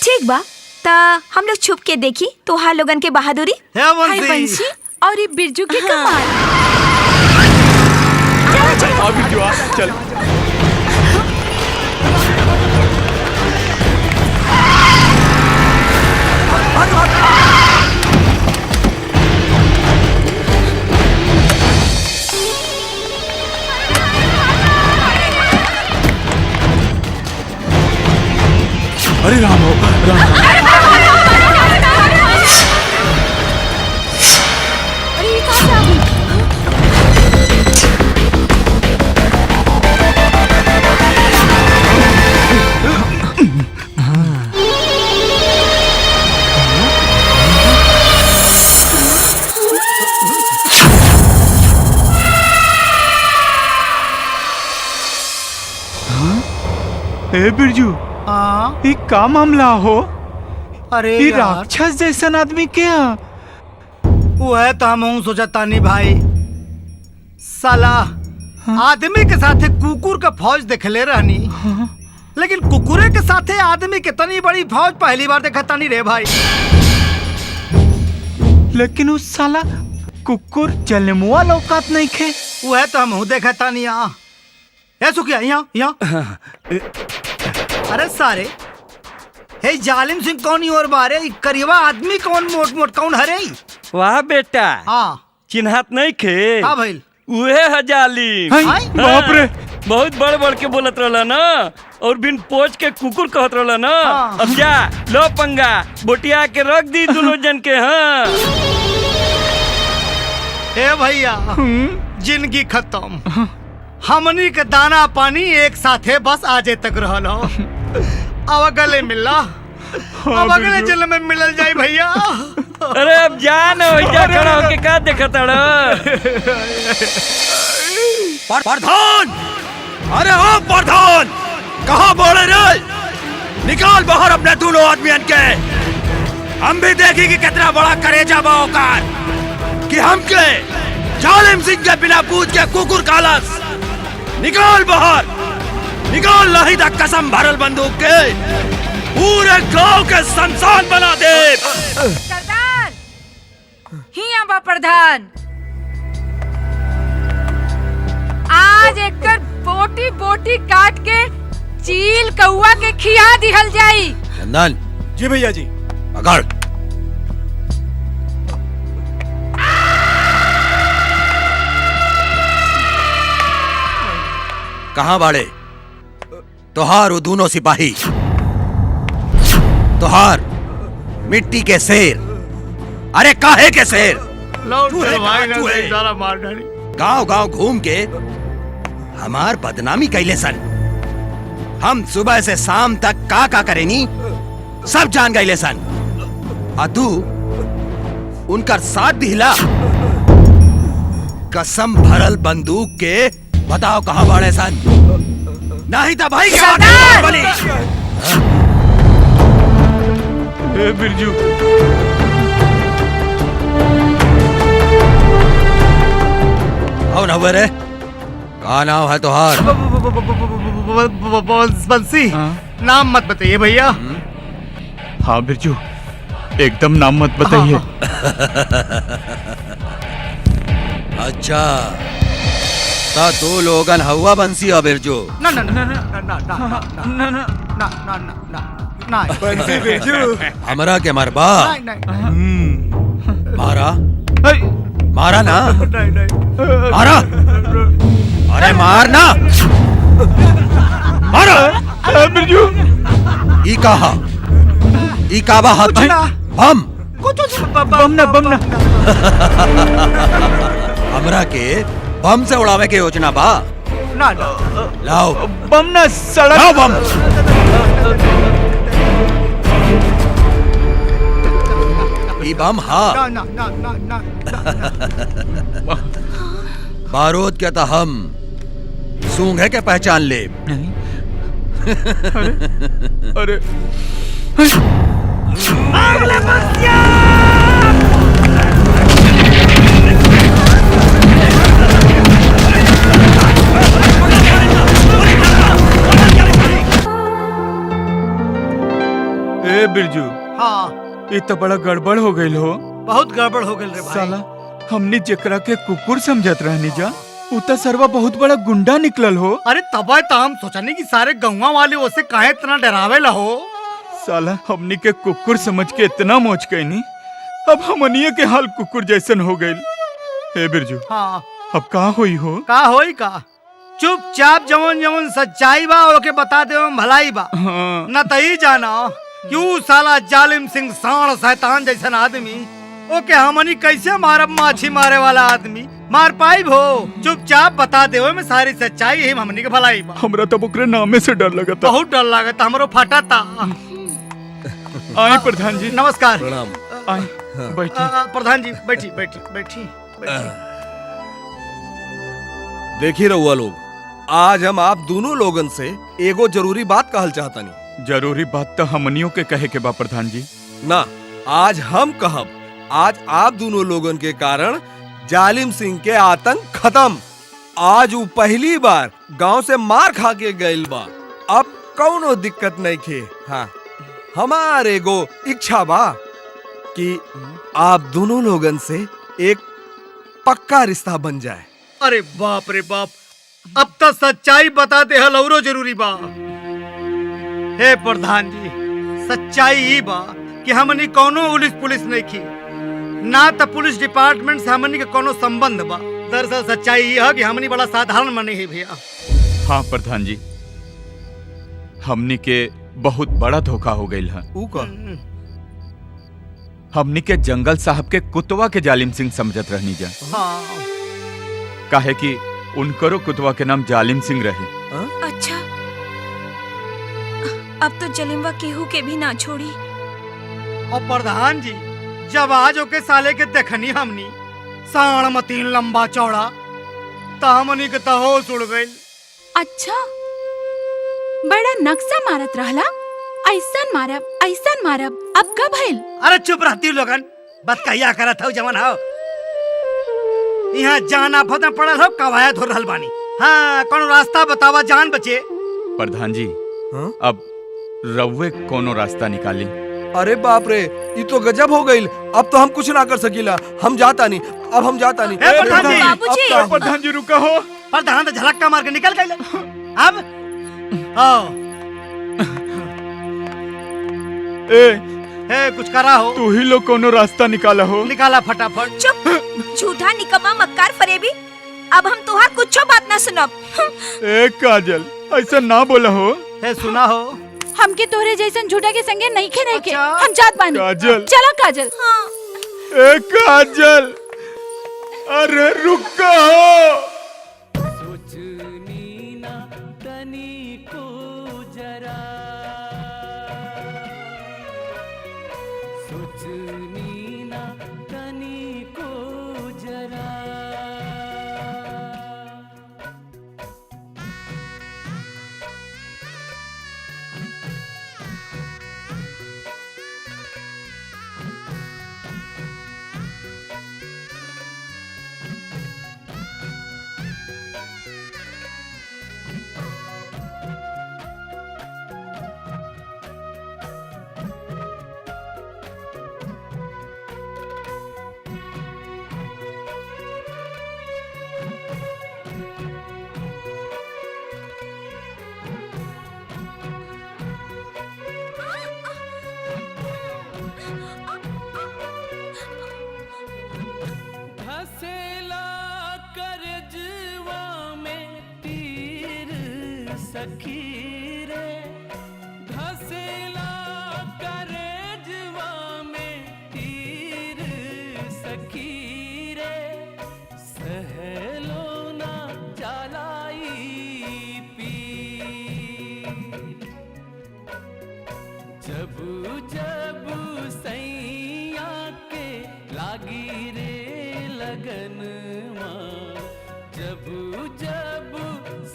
B: ठीक बा ता हम लोग छुप के देखी तोहार लोगन के बहादुरी।
D: है
K: हाय बंसी और ये बिरजू के कमाल।
A: चल
E: अरे राम हो राम।
K: अरे ये कहाँ से आ गई?
A: ए बिरजू
D: हाँ
A: ये का मामला हो?
D: अरे
A: ये
D: यार
A: राक्षस जैसन आदमी क्या?
D: वो है तो हम सोचा तानी भाई साला आदमी के साथे कुकुर का फौज देखले रहनी लेकिन कुकुरे के साथे आदमी के तनी बड़ी फौज पहली बार देखा तानी रे भाई।
A: लेकिन उस साला कुकुर जलमुआ लौकात नहीं खे।
D: वो है तो हम देखा तानी यहाँ है सुखिया यहाँ अरे सारे हे जालिम सिंह कौन और बारे करीबा आदमी कौन मोट मोट कौन हरे?
I: वाह बेटा
D: हाँ
I: चिन्हात नहीं खे।
D: हाँ भाई
I: उहे है जालिम।
A: बाप रे
I: बहुत बड़ बड़ के बोलत रहला ना और बिन पोछ के कुकुर कहत रहला ना। अब जा लो पंगा बोटिया के रख दी दोनों जन के। हाँ
D: हे भैया जिंदगी खत्म हमनी के दाना पानी एक साथे बस आजे तक रहल हो अब गले मिला अब अगले जन्म में मिलल जाए भैया।
I: अरे अब जा ना वैसा खड़ा होके का देखत
G: प्रधान अरे ओ प्रधान कहाँ बोले रे? निकाल बाहर अपने दोनों आदमियन के। हम भी देखी कि कितना बड़ा करेजा बाओकार कि हमके जालिम सिंह के बिना पूछ के कुकुर कालस। निकाल बाहर निकाल नहीं तो कसम भरल बंदूक के पूरे गांव के संसान बना दे।
H: सरदार हिया बा प्रधान आज एकर बोटी बोटी काट के चील कौआ के खिया दिहल जाई।
G: चंदन
J: जी भैया जी।
G: पकड़। कहाँ बाड़े तोहार वो दोनों सिपाही? तोहार मिट्टी के शेर। अरे काहे के शेर? गांव गांव घूम के हमार बदनामी कैले सन। हम सुबह से शाम तक का करेनी सब जान गए सन। आ तू उनका साथ दिला। कसम भरल बंदूक के बताओ कहाँ बाड़े सन? नहीं तो भाई क्या बनी?
A: ए बिरजू
G: कौन हुए रे? कहा नाम है तोहार?
D: बंसी नाम मत बताइए भैया।
C: हाँ बिरजू एकदम नाम मत बताइए।
G: अच्छा ता तू लोगन हवा बंसी और बिरजू?
D: ना ना ना ना ना ना ना ना ना ना ना ना
J: बंसी बिरजू
G: हमरा के मरबा?
D: नहीं
G: मारा मारा ना
D: नहीं
G: मारा। अरे मारना मारो।
A: बिरजू
G: ई कहा ई काबा हाथ बम
A: बम ना
G: हमरा के बम से उड़ावे के योजना बा?
D: ना
G: लाओ
A: बम ना सड़क
G: लाओ बम। ई बम हाँ
D: ना ना ना ना
G: बारूद के तो हम सूंघे के पहचान ले।
A: अरे
C: ए बिरजू,
D: हाँ
C: ये तो बड़ा गड़बड़ हो गई हो।
D: बहुत गड़बड़ हो गई रे भाई।
C: साला हमने जेकरा के कुकुर समझत रहनी जा, उता सरवा बहुत बड़ा गुंडा निकलल हो।
D: अरे तबे तो हम सोचनी कि सारे गौवा वाले उसे काहे इतना डरावे ला हो।
C: साला हमनी के कुकुर समझ के इतना मोच गईनी, अब हमनिए के हाल कुकुर जैसन हो गई। ए बिरजू,
D: हाँ
C: अब का होई हो?
D: का होई का? चुपचाप जवन जवन सच्चाई बा ओके बता दे भलाई बा।
C: हाँ।
D: न तई जाना क्यों साला जालिम सिंह साण शैतान जैसन आदमी ओके हमनी कैसे मारब? माछी मारे वाला आदमी मार पाई भो? चुपचाप बता दे में सारी सच्चाई है, हमनी के भलाई बा।
C: हमरा तो ओकरे नामे से डर लगता।
D: बहुत डर लगता, हमरो फटा था।
C: आए प्रधान जी।
D: नमस्कार।
F: प्रणाम।
C: आए बैठी।
D: प्रधान जी बैठी बैठी बैठी बैठी।
F: देखिए रहुआ लोग, आज हम आप दोनों लोगन से एगो जरूरी बात कहल चाहतनी।
C: जरूरी बात तो हमनियों के कहे के बा प्रधान जी।
F: ना, आज हम कहब, आज आप दोनों लोगन के कारण जालिम सिंह के आतंक खत्म। आज वो पहली बार गांव से मार खा के गइल बा। अब कौनो दिक्कत नहीं खे। हाँ, हमारे एगो इच्छा बा कि आप दोनों लोगन से एक पक्का रिश्ता बन जाए।
D: अरे बाप रे बाप, अब तो सच्चाई बता दे हलौरो जरूरी बा। हे प्रधान जी, सच्चाई ही बा कि हमनी कोनो पुलिस नहीं की, ना तो पुलिस डिपार्टमेंट से हमनी के कोनो संबंध बा। दरअसल सच्चाई ही है कि हमनी बड़ा साधारण मने ही भैया।
C: हाँ प्रधान जी, हमनी के बहुत बड़ा धोखा हो गई है। हमनी के जंगल साहब के कुतवा के जालिम सिंह समझत रहनी जा।
D: हाँ।
C: काहे कि उनकरो कुतवा के नाम जालिम सिंह रहे।
B: अच्छा, अब तो जलिमवा केहू के भी ना छोड़ी।
D: और प्रधान जी, जब आज ओके साले के देखनी हमनी साण मतीन लंबा चौड़ा, तो हमनी के तो होश उड़ गइल।
K: अच्छा, बड़ा नक्शा मारत रहला, ऐसन मारब, अब कब भइल?
D: अरे चुप रहती लोगन, बात कहिया करत हो जवन हो। यहाँ जाना फतना पड़ल हो, कवायद हो रहल बानी। हाँ, कौन रास्ता बतावा जान बचे।
C: प्रधान जी, अब रउवे कोनो रास्ता निकाली।
F: अरे बाप रे, ये तो गजब हो गई। अब तो हम कुछ ना कर सकीला। हम जाता नहीं, अब हम जाता नहीं।
D: प्रधान जी,
C: बाबूजी। प्रधान जी रुका हो।
D: प्रधान तो झलक्का मार के निकल गए। अब आओ।
C: ए,
D: कुछ करा हो?
C: तू ही लोग कोनो रास्ता निकाला हो।
D: निकाला फटाफट।
B: चुप, झूठा निकम्मा मक्कार फरेबी। अब हम तुहार कुछो बात ना सुनब।
C: ए काजल, ऐसा ना बोला हो।
D: सुना हो,
K: हमके तोहरे जैसन झूठा के संगे नहीं खे रहे के। हम जात बानी।
C: काजल।
K: चला काजल।
B: हाँ।
C: ए काजल, अरे रुका हो।
N: सखी रे घसेला करेजवा में तीर सखी रे सहलो ना चलाई पीर जब जब सैया के लागी रे लगनवा जब जब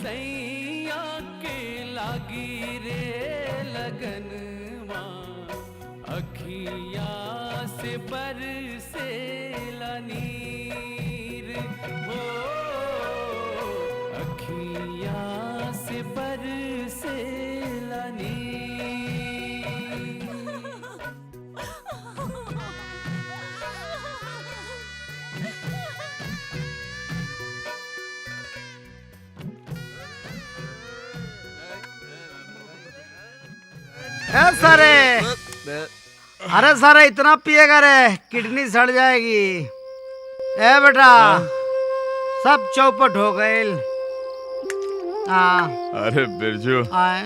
N: सैया के लागी रे लगनवा अखिया से बरसे नीर हो अखिया से बरसे नीर
D: सारे, अरे सारे इतना पिएगा रे किडनी सड़ जाएगी। ए बेटा सब चौपट हो गए।
C: अरे बिरजू
D: आए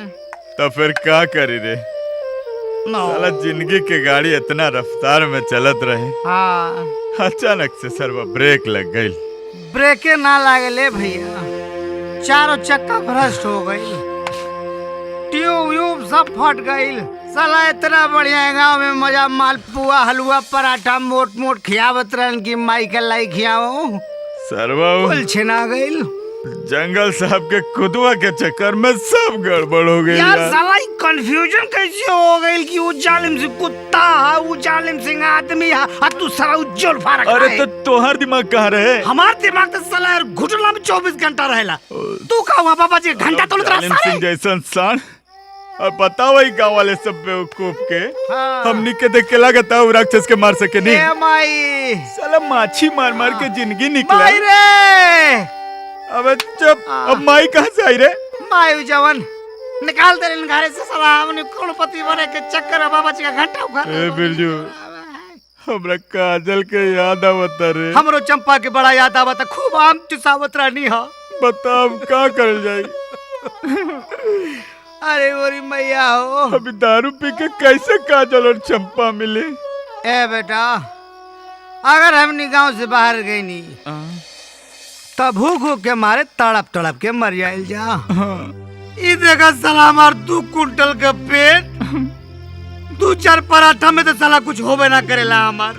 C: तो फिर क्या करी रे? साला जिंदगी की गाड़ी इतना रफ्तार में चलत रहे,
D: हाँ
C: अचानक से सर्व ब्रेक लग गई।
D: ब्रेके ना लागले भैया, चारों चक्का भ्रष्ट हो गई, ट्यूब व्यूब सब फट गई। साला इतना बढ़िया गांव में मजा मालपुआ हलवा पराठा मोट मोट खियावत रहन की माई के लाई खियाओ,
C: सर्वा
D: कुल छिना गई।
C: जंगल साहब के कुदवा के चक्कर में सब गड़बड़ हो गई
D: यार साला कंफ्यूजन कैसे हो गई कि वो जालिम सिंह कुत्ता है, वो जालिम सिंह आदमी है, और तू साला उज्जवल फारक।
C: अरे तो तोहर दिमाग कहाँ रहे?
D: हमार दिमाग तो साला यार घुटना में 24 घंटा रहेला। तू का हुआ बाबा जी घंटा तो
C: जालिम सिंह जैसा इंसान और बताओ वही गाँव वाले सब बेवकूफ के हमनी के देख के लगता है राक्षस के मार सके नहीं।
D: माई
C: साला माछी मार मार के जिंदगी निकला।
D: माई रे
C: अबे चुप, अब माई कहाँ से आई रे?
D: माई जवन निकाल दे इन घरे से साला, हमने करोड़पति बने के चक्कर में बाबा जी का घंटा उखाड़।
C: ए बिरजू हमरा काजल के याद आवत रे।
D: हमरो चंपा के बड़ा याद आवत, खूब आम चुसावत रहनी हा।
C: बताओ का करल जाई?
D: अरे मोरी मैया हो,
C: अभी दारू पी के कैसे काजल और चंपा मिले?
D: ए बेटा अगर हमनी गांव से बाहर गई नहीं तब भूख के मारे तड़प तड़प के मर जाइल जा। ई देखा साला हमार 2 कुंटल का पेट 2-4 पराठा में तो साला कुछ होबे ना करेला। हमार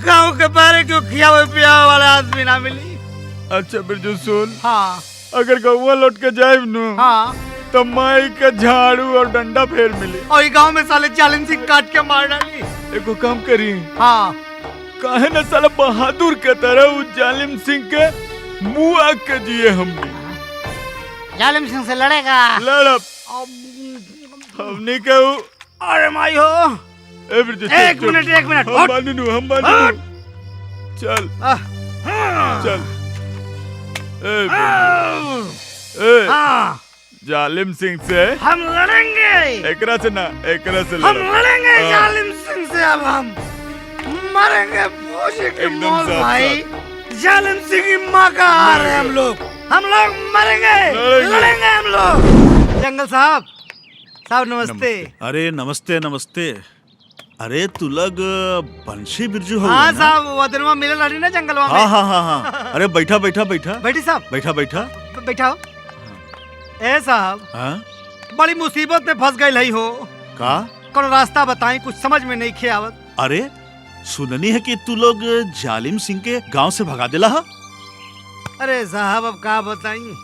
D: गांव के बारे क्यों खियावे पियावे वाला आदमी ना मिली।
C: अच्छा बिरजू सुन,
D: हाँ
C: अगर गौवा लौट के जाइब नु,
D: हाँ
C: तो माई के झाड़ू और डंडा फेर मिली।
D: और गांव में साले जालिम सिंह काट के मार डाली।
C: एको काम करी,
D: हाँ
C: काहे न साला बहादुर के तरह उस जालिम सिंह के मुंह आग के जिए हमने।
D: जालिम सिंह से लड़ेगा?
C: लड़ब हमने के।
D: अरे माई हो, एक मिनट
C: हम बानू हम बानू। चल चल। ए जालिम सिंह से
D: हम लड़ेंगे।
C: एकरा से ना, एकरा से
D: हम लड़ेंगे जालिम सिंह से। अब हम मरेंगे फौजी के मौत भाई। जालिम सिंह की माँ का हार है हम लोग मरेंगे, लड़ेंगे हम लोग। जंगल साहब नमस्ते।
L: अरे नमस्ते नमस्ते। अरे तू लोग बंशी बिरजू हो?
D: हाँ साहब, वदनवा मिले लड़ी ना जंगलवा में।
L: हाँ हाँ हाँ हाँ। अरे बैठा बैठा बैठा।
D: बैठी साहब,
L: बैठा बैठा
D: बैठाओ। ए साहब,
L: हाँ
D: बड़ी मुसीबत में फंस गई हो
L: का?
D: कोनो रास्ता बताई, कुछ समझ में नहीं आवत।
L: अरे सुननी है कि तू लोग जालिम सिंह के गांव से भगा देला हा?
D: अरे साहब अब का बताई,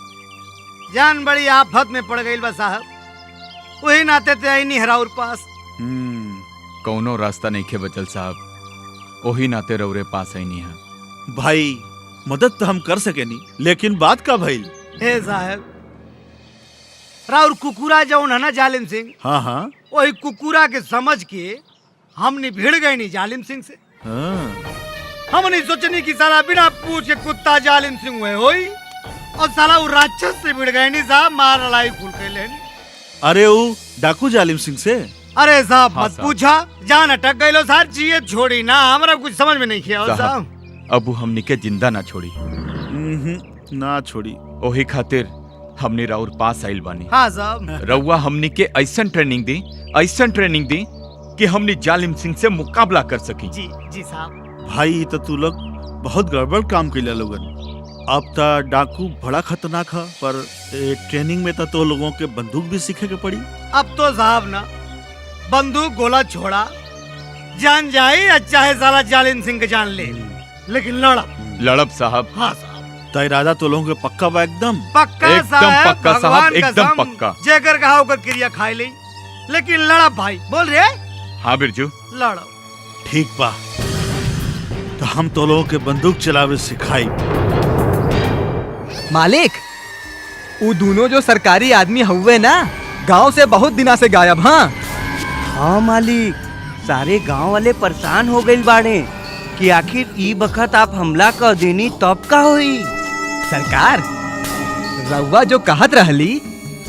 D: जान बड़ी आफत में पड़ गई बा साहब। वही नाते ते आई नहीं हराउर पास।
C: कौनो रास्ता नहीं खे बचल साहब, वही नाते रौरे पास आई नहीं है।
L: भाई मदद तो हम कर सके नहीं, लेकिन बात का भाई?
D: हे साहब, राउर कुकुरा जौन है ना जालिम सिंह,
L: हाँ हाँ,
D: वही कुकुरा के समझ के हमने भिड़ गए नहीं जालिम सिंह से। हमने सोचनी कि साला बिना पूछ के कुत्ता जालिम सिंह हुए होई, और साला वो राक्षस से भिड़ गए नहीं साहब, मार लड़ाई फूल के लेनी।
L: अरे वो डाकू जालिम सिंह से?
D: अरे साहब मत पूछा, जान अटक गई लो साहब, जिए छोड़ी ना, हमारा कुछ समझ में नहीं किया साहब।
C: अब हमनी के जिंदा ना छोड़ी।
L: ना छोड़ी,
C: ओही खातिर हमने राउर पास आइल बानी।
D: हाँ साहब,
C: रउआ हमनी के ऐसन ट्रेनिंग दी, ऐसन ट्रेनिंग दी कि हमने जालिम सिंह से मुकाबला कर सकी।
D: जी जी साहब।
L: भाई तो तू लोग बहुत गड़बड़ काम कैला लोगन। अब तो डाकू बड़ा खतरनाक है, पर ट्रेनिंग में तो लोगों के बंदूक भी सीखे के पड़ी।
D: अब तो साहब ना बंदूक गोला छोड़ा, जान जाए अच्छा है साला जालिम सिंह के जान ले, लेकिन लड़ब
C: साहब।
D: हाँ साहब,
L: तो इरादा तो लोगों के पक्का बा? एकदम
D: पक्का
C: एकदम पक्का साहब, एकदम पक्का।
D: जेकर कहा होकर क्रिया खाई ली, लेकिन लड़ब भाई। बोल रहे?
C: हाँ बिरजू,
D: लड़ब।
L: ठीक बा, तो हम तो लोगों के बंदूक चलावे सिखाई।
A: मालिक, वो दोनों जो सरकारी आदमी हुए ना, गांव से बहुत दिना से गायब।
O: हाँ मालिक, सारे गांव वाले परेशान हो गए बाड़े कि आखिर ई बखत आप हमला कर देनी तब का हुई।
A: सरकार, रउआ जो कहत रहली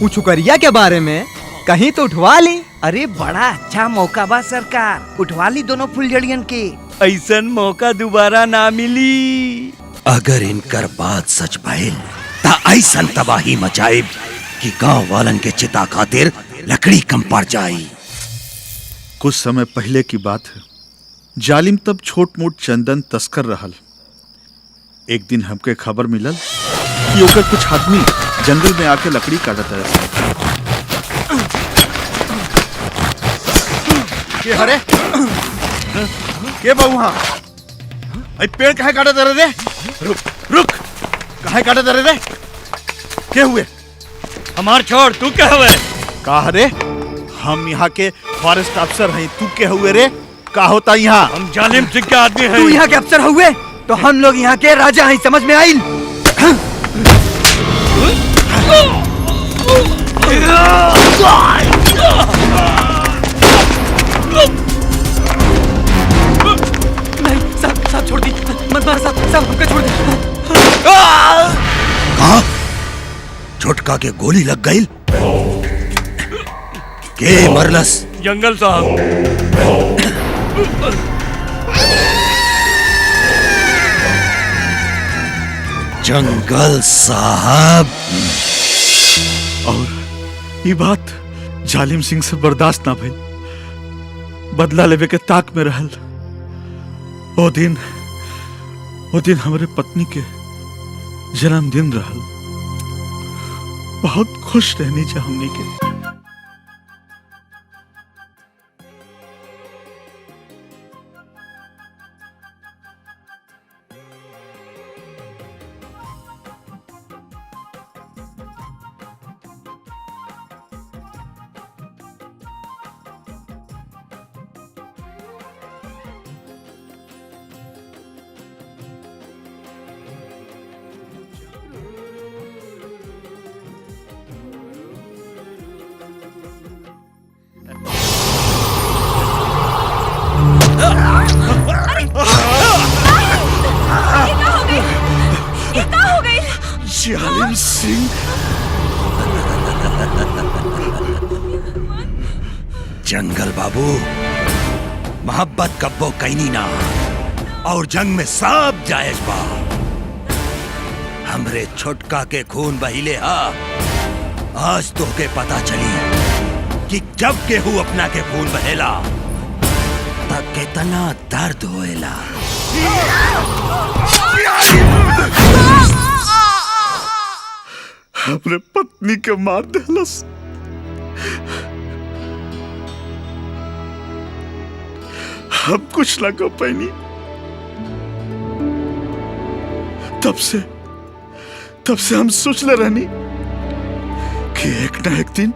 A: उ छुकरिया के बारे में, कहीं तो उठवा ली।
O: अरे बड़ा अच्छा मौका बा सरकार, उठवा ली दोनों फुलझड़ियन के। ऐसन मौका दोबारा ना मिली।
G: अगर इनकर बात सच भइल ता ऐसन तबाही मचाइब कि गांव वालन के चिता खातिर लकड़ी कम पड़ जाई।
L: कुछ समय पहले की बात है। जालिम तब छोट मोट चंदन तस्कर रहल। एक दिन हमके खबर मिलल कि ओकर कुछ आदमी जंगल में आके लकड़ी काटत रहे।
D: के हरे के बहुआ आई पेड़ काहे काटत रहे रे? रुक रुक, काहे काटत रहे रे? के हुए?
I: हमार छोड़, तू क्या हुए?
L: का हरे? हम यहाँ के फॉरेस्ट अफसर हैं। तू के हुए रे? का होता यहाँ?
I: हम जालिम सिंह के आदमी हैं।
A: तू यहाँ के अफसर हुए तो हम लोग यहाँ के राजा हैं, समझ में आइल? नहीं साहब छोड़ दी, मत मार साहब हमको छोड़ दे।
G: कहा छोटका के गोली लग गई? के मरलस?
I: जंगल साहब।
G: जंगल साहब।
L: और ये बात जालिम सिंह से बर्दाश्त ना भइल। बदला लेवे के ताक में रहल। ओ दिन हमारे पत्नी के जन्मदिन रहल। बहुत खुश रहनी चाहिए हमनी के। जालिम सिंह
G: जंगल बाबू, मोहब्बत कब्बो कैनी ना और जंग में सब जायज बा। हमरे छोटका के खून बहिले हा। आज तो के पता चली कि जब केहू अपना के खून बहेला तब कितना दर्द होएला।
L: हमरे पत्नी के मार देलस। हम कुछ ना कर पैनी। तब से हम सोचले रहनी कि एक ना एक दिन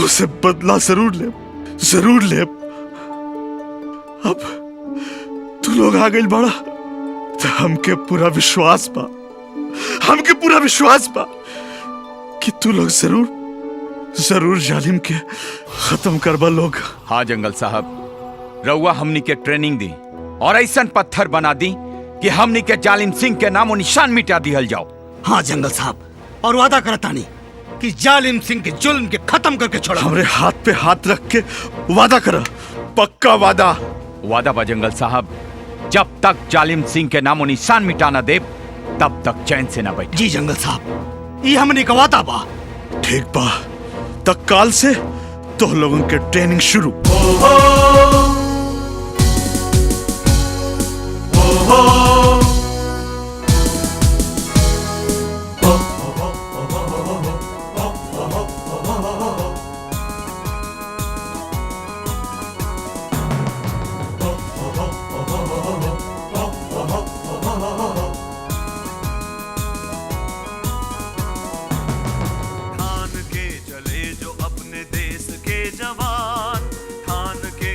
L: उसे बदला जरूर ले। अब तू लोग आ गई बड़ा तो हमके पूरा विश्वास बा कि तू लोग जरूर जालिम के खत्म करबा लोग।
C: हाँ जंगल साहब, रउआ हमनी के ट्रेनिंग दी और ऐसा पत्थर बना दी कि हमनी के जालिम सिंह के नामो निशान मिटा दिहल जाओ।
D: हाँ जंगल साहब, और वादा करता नहीं कि जालिम सिंह के जुल्म के खत्म करके छोड़ा।
L: हमरे हाथ पे हाथ रख के वादा करा, पक्का वादा
C: बा जंगल साहब। जब तक जालिम सिंह के नामो निशान मिटाना दे तब तक चैन से ना बैठ।
D: जी जंगल साहब, ये हमने का वादा बा।
L: ठीक बा, तक काल से तो लोगों के ट्रेनिंग शुरू।
P: ठान के चले जो अपने देश के जवान, ठान के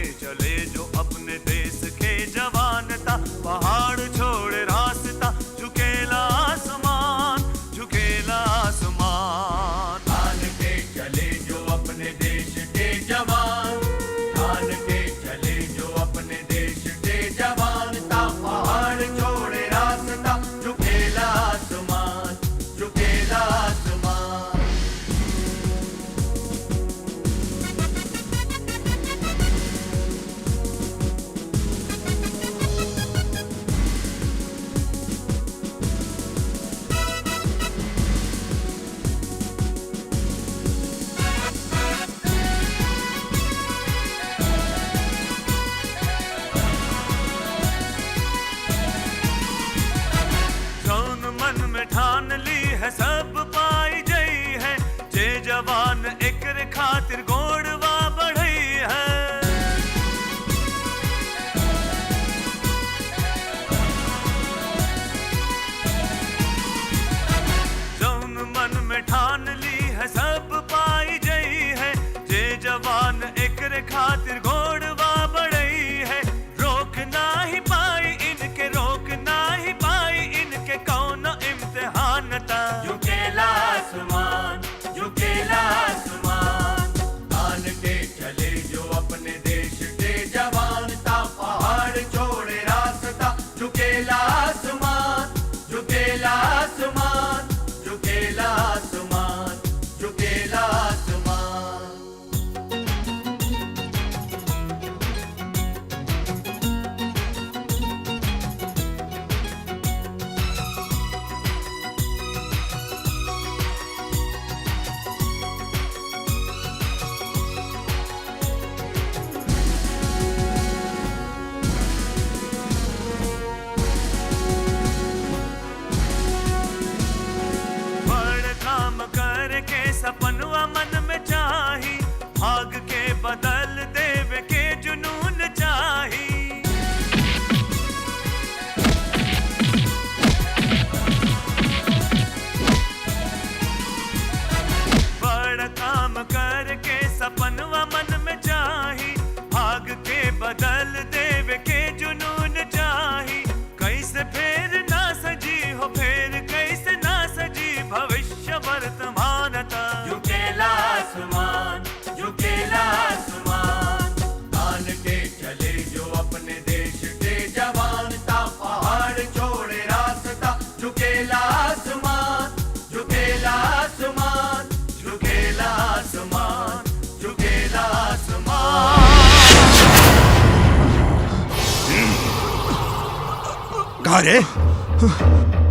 G: अरे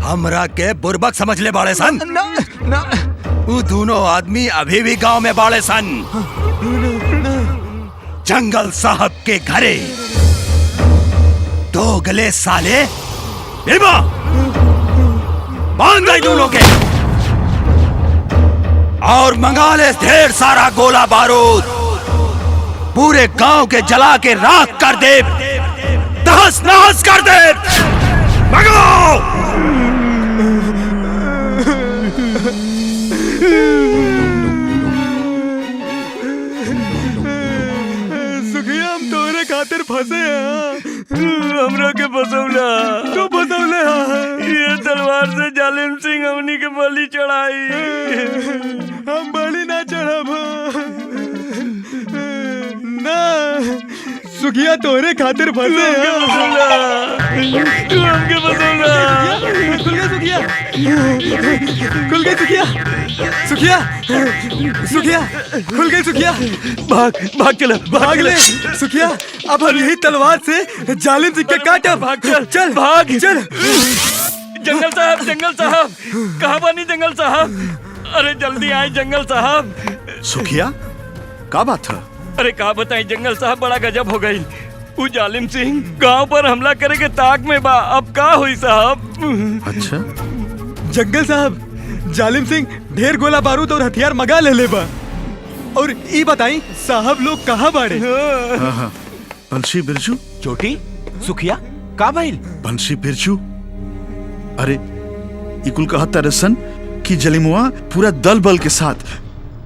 G: हमरा के बुर्बक समझ ले बाड़े सन।
A: ना
G: वो दोनों आदमी अभी भी गांव में बाड़े सन, जंगल साहब के घरे। दो गले साले बांध गए दोनों के और मंगा ले ढेर सारा गोला बारूद। पूरे गांव के जला के राख कर दे, तहस नहस कर दे। मंगाओ।
A: सुखिया हम तोरे खातिर फंसे हैं। हमरा के फसौला तो फसौले ये तलवार से जालिम सिंह हमनी के बलि चढ़ाई। हम बलि ना चढ़ब ना। सुखिया तोरे खातिर फंसे तू हमके फसौला। खुल गया सुखिया, खुल गई सुखिया, सुखिया सुखिया खुल गई सुखिया। भाग भाग चला, भाग ले सुखिया। अब हम यही तलवार से जालिम सिंह के काटब। भाग चल, चल भाग चल।
I: जंगल साहब, जंगल साहब, कहाँ बानी जंगल साहब? अरे जल्दी आए जंगल साहब।
L: सुखिया का बात था?
I: अरे का बताएं जंगल साहब, बड़ा गजब हो गई। वो जालिम सिंह गांव पर हमला करे के ताक में बा। अब का हुई साहब?
L: अच्छा
A: जंगल साहब, जालिम सिंह ढेर गोला बारूद और हथियार मंगा ले बा। और ई बताई साहब लोग कहाँ बाड़े?
L: हाँ। बंशी बिरजू,
C: चोटी सुखिया का भइल?
L: बंशी बिरजू, अरे इकुल कहा तरसन कि जलिमुआ पूरा दल बल के साथ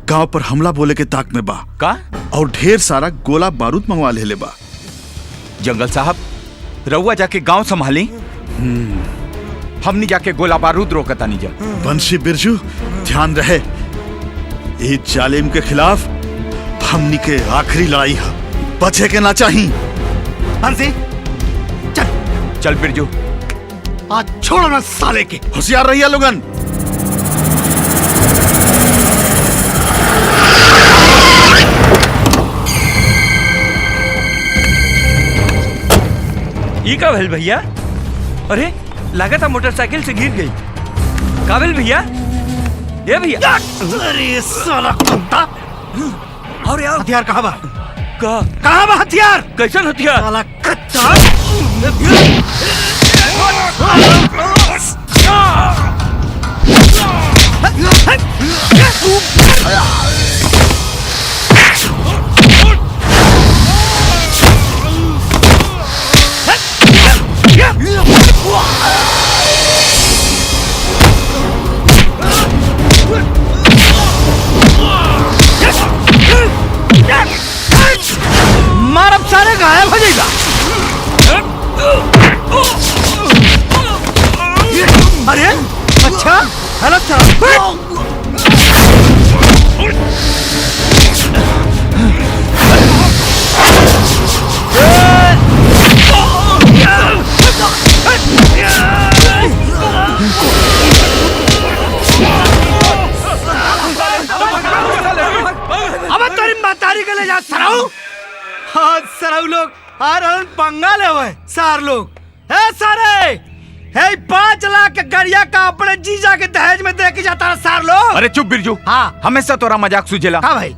L: गांव पर हमला बोले के ताक में बा
C: का?
L: और ढेर सारा गोला बारूद मंगवा ले बा।
C: जंगल साहब रउआ जाके गांव संभाली, हमनी जाके गोला बारूद रोकता नहीं जा।
L: बंशी बिरजू ध्यान रहे, ये जालिम के खिलाफ हमनी के आखिरी लड़ाई है, बचे के ना चाहिए।
D: बंसी
C: चल चल बिरजू,
D: आज छोड़ो ना साले के।
L: होशियार रहिए लोगन।
I: ये का भेल भैया? अरे लगा था मोटरसाइकिल से गिर गई। का भेल भैया? ये भैया,
D: अरे साला कुत्ता।
I: और यार
D: हथियार कहाँ बा?
I: कहाँ
D: बा हथियार?
I: कैसन हथियार?
D: साला कच्चा। मारब सारे गायब हो जाएगा। अरे अच्छा गलत था। अब तेरी मातारी के ले जा सराऊ। हाँ सराऊ लोग आर पंगा ले हुए सार लोग। है सारे है 5 लाख के गरिया का अपने जीजा के दहेज में दे के जाता है सार लोग।
C: अरे चुप बिरजू, हाँ हमेशा तोरा मजाक सुझेला।
D: हाँ भाई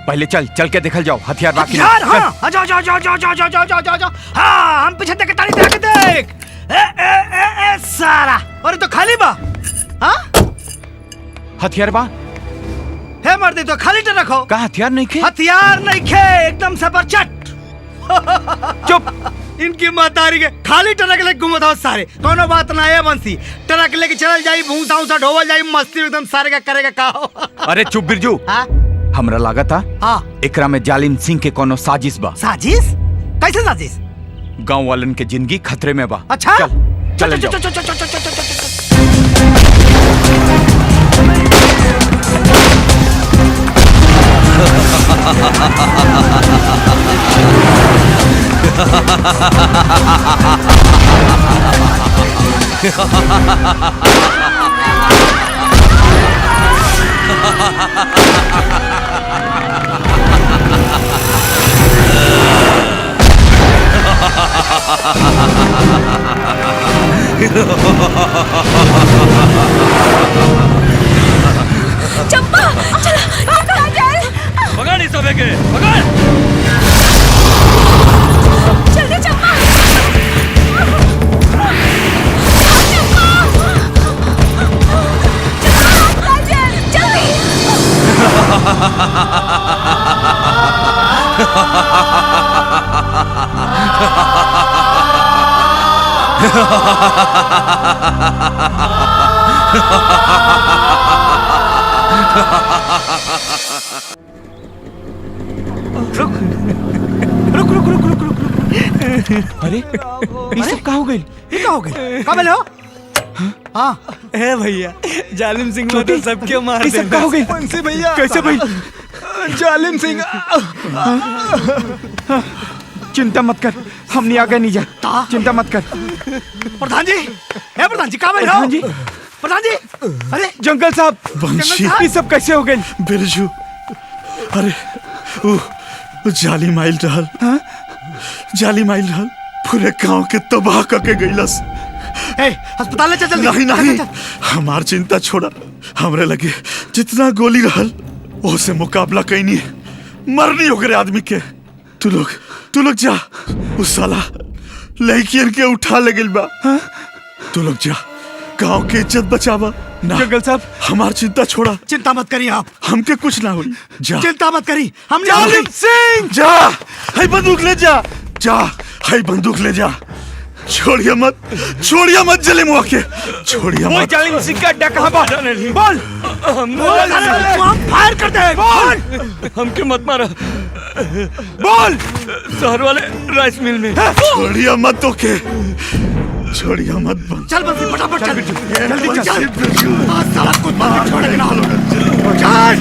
C: पहले चल चल के देखल जाओ हथियार बाकी ना।
D: हथियार हाँ जाओ जाओ जाओ जाओ जाओ जाओ जाओ जाओ जाओ। हाँ हम पीछे देख तारी देख देख। ए सारा अरे तो खाली बा। हाँ
C: हथियार बा
D: है मर्दी तो खाली तो रखो।
C: का हथियार नहीं खे?
D: हथियार नहीं खे एकदम सपरचट।
C: चुप।
D: इनकी मातारी के खाली ट्रक लेके घूमत हो सारे। कोनो बात ना है बंसी, ट्रक लेके चल जाई, भूसा उसा ढोवल जाई, मस्ती एकदम सारे का करेगा का हो।
C: अरे चुप बिरजू, हमरा लागत था
D: हाँ
C: एकरा में जालिम सिंह के कोनो साजिश बा।
D: साजिश? कैसे साजिश?
C: गांव वालन के जिंदगी खतरे में बा।
D: अच्छा
C: चल चल
A: अरे ये सब कहाँ हो गई?
D: ये कहाँ हो गई? कहाँ हो? हाँ
A: ए भैया जालिम सिंह ने तो सबके मार
D: ये सब कहाँ हो गई?
A: बंसी भैया
D: कैसे भाई?
A: जालिम सिंह चिंता मत कर, हम नहीं आगे नहीं जा। चिंता मत कर।
D: प्रधान जी, है प्रधान जी, कहाँ
A: प्रधान जी,
D: प्रधान जी, अरे
A: जंगल साहब,
L: बंशी,
A: ये सब कैसे हो गए?
L: बिरजू, अरे वो जाली माइल रहल, जाली माइल रहल, पूरे गांव के तबाह करके गईलस।
D: अस्पताल ले चल जल्दी।
L: नहीं नहीं, हमार चिंता छोड़ा, हमरे लगे जितना गोली रहल ओसे मुकाबला कैनी मरनी हो गए आदमी के। तू लोग जा, उस साला लड़कियन के उठा ले गिल बा। तू लोग जा, गांव की इज्जत बचावा ना।
A: जंगल साहब,
L: हमार चिंता छोड़ा।
D: चिंता मत करिए आप,
L: हमके कुछ ना हुई। जा,
D: चिंता मत करी, हम
L: जालिम सिंह, जा, है बंदूक ले जा, जा, है बंदूक ले जा। छोड़िए मत जले मुआ के, छोड़िए मत।
A: जालिम सिंह का अड्डा कहाँ बा?
D: बोल,
A: हम
D: फायर करते हैं। बोल,
I: हमके मत मारा।
D: बोल,
I: शहर वाले राइस मिल में।
L: छोड़िए मत तो के, छोड़िए मत।
D: चल बंसी, फटाफट चल, जल्दी चल।
L: चल,
D: आज साला कुछ बात छोड़ेगा ना। चल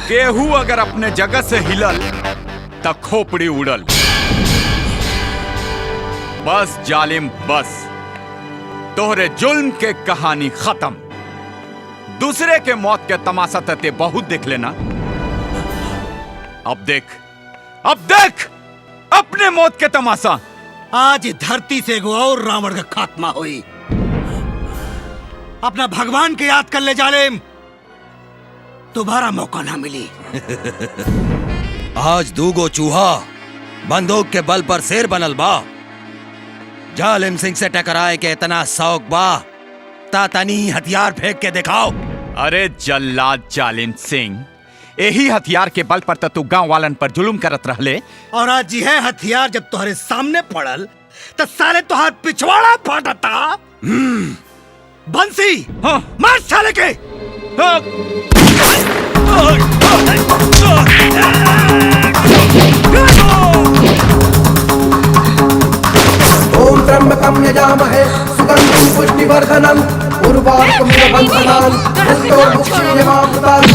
C: केहू अगर अपने जगह से हिलल त खोपड़ी उड़ल। बस जालिम बस, तोहरे जुल्म के कहानी खत्म। दूसरे के मौत के तमाशा ते बहुत देख लेना। अब देख अपने मौत के तमाशा।
D: आज धरती से एगो और रावण का खात्मा हुई। अपना भगवान के याद कर ले जालिम, दोबारा मौका ना मिली।
G: आज दूगो चूहा बंदूक के बल पर शेर बनल बा। जालिम सिंह से टकराए के इतना शौक बा तातनी हथियार फेंक के दिखाओ।
C: अरे जल्लाद जालिम सिंह, यही हथियार के बल पर तू गांव वालन पर जुल्म करत रहले।
D: और आज यह हथियार जब तुम्हारे सामने पड़ल तो साले तुहार पिछवाड़ा फाटता। बंसी मार साले के।
J: ओम त्र्यंबकं यजामहे सुगंधिं पुष्टिवर्धनम् उर्वारुकमिव बन्धनान् मृत्योर्मुक्षीयमामृतात्।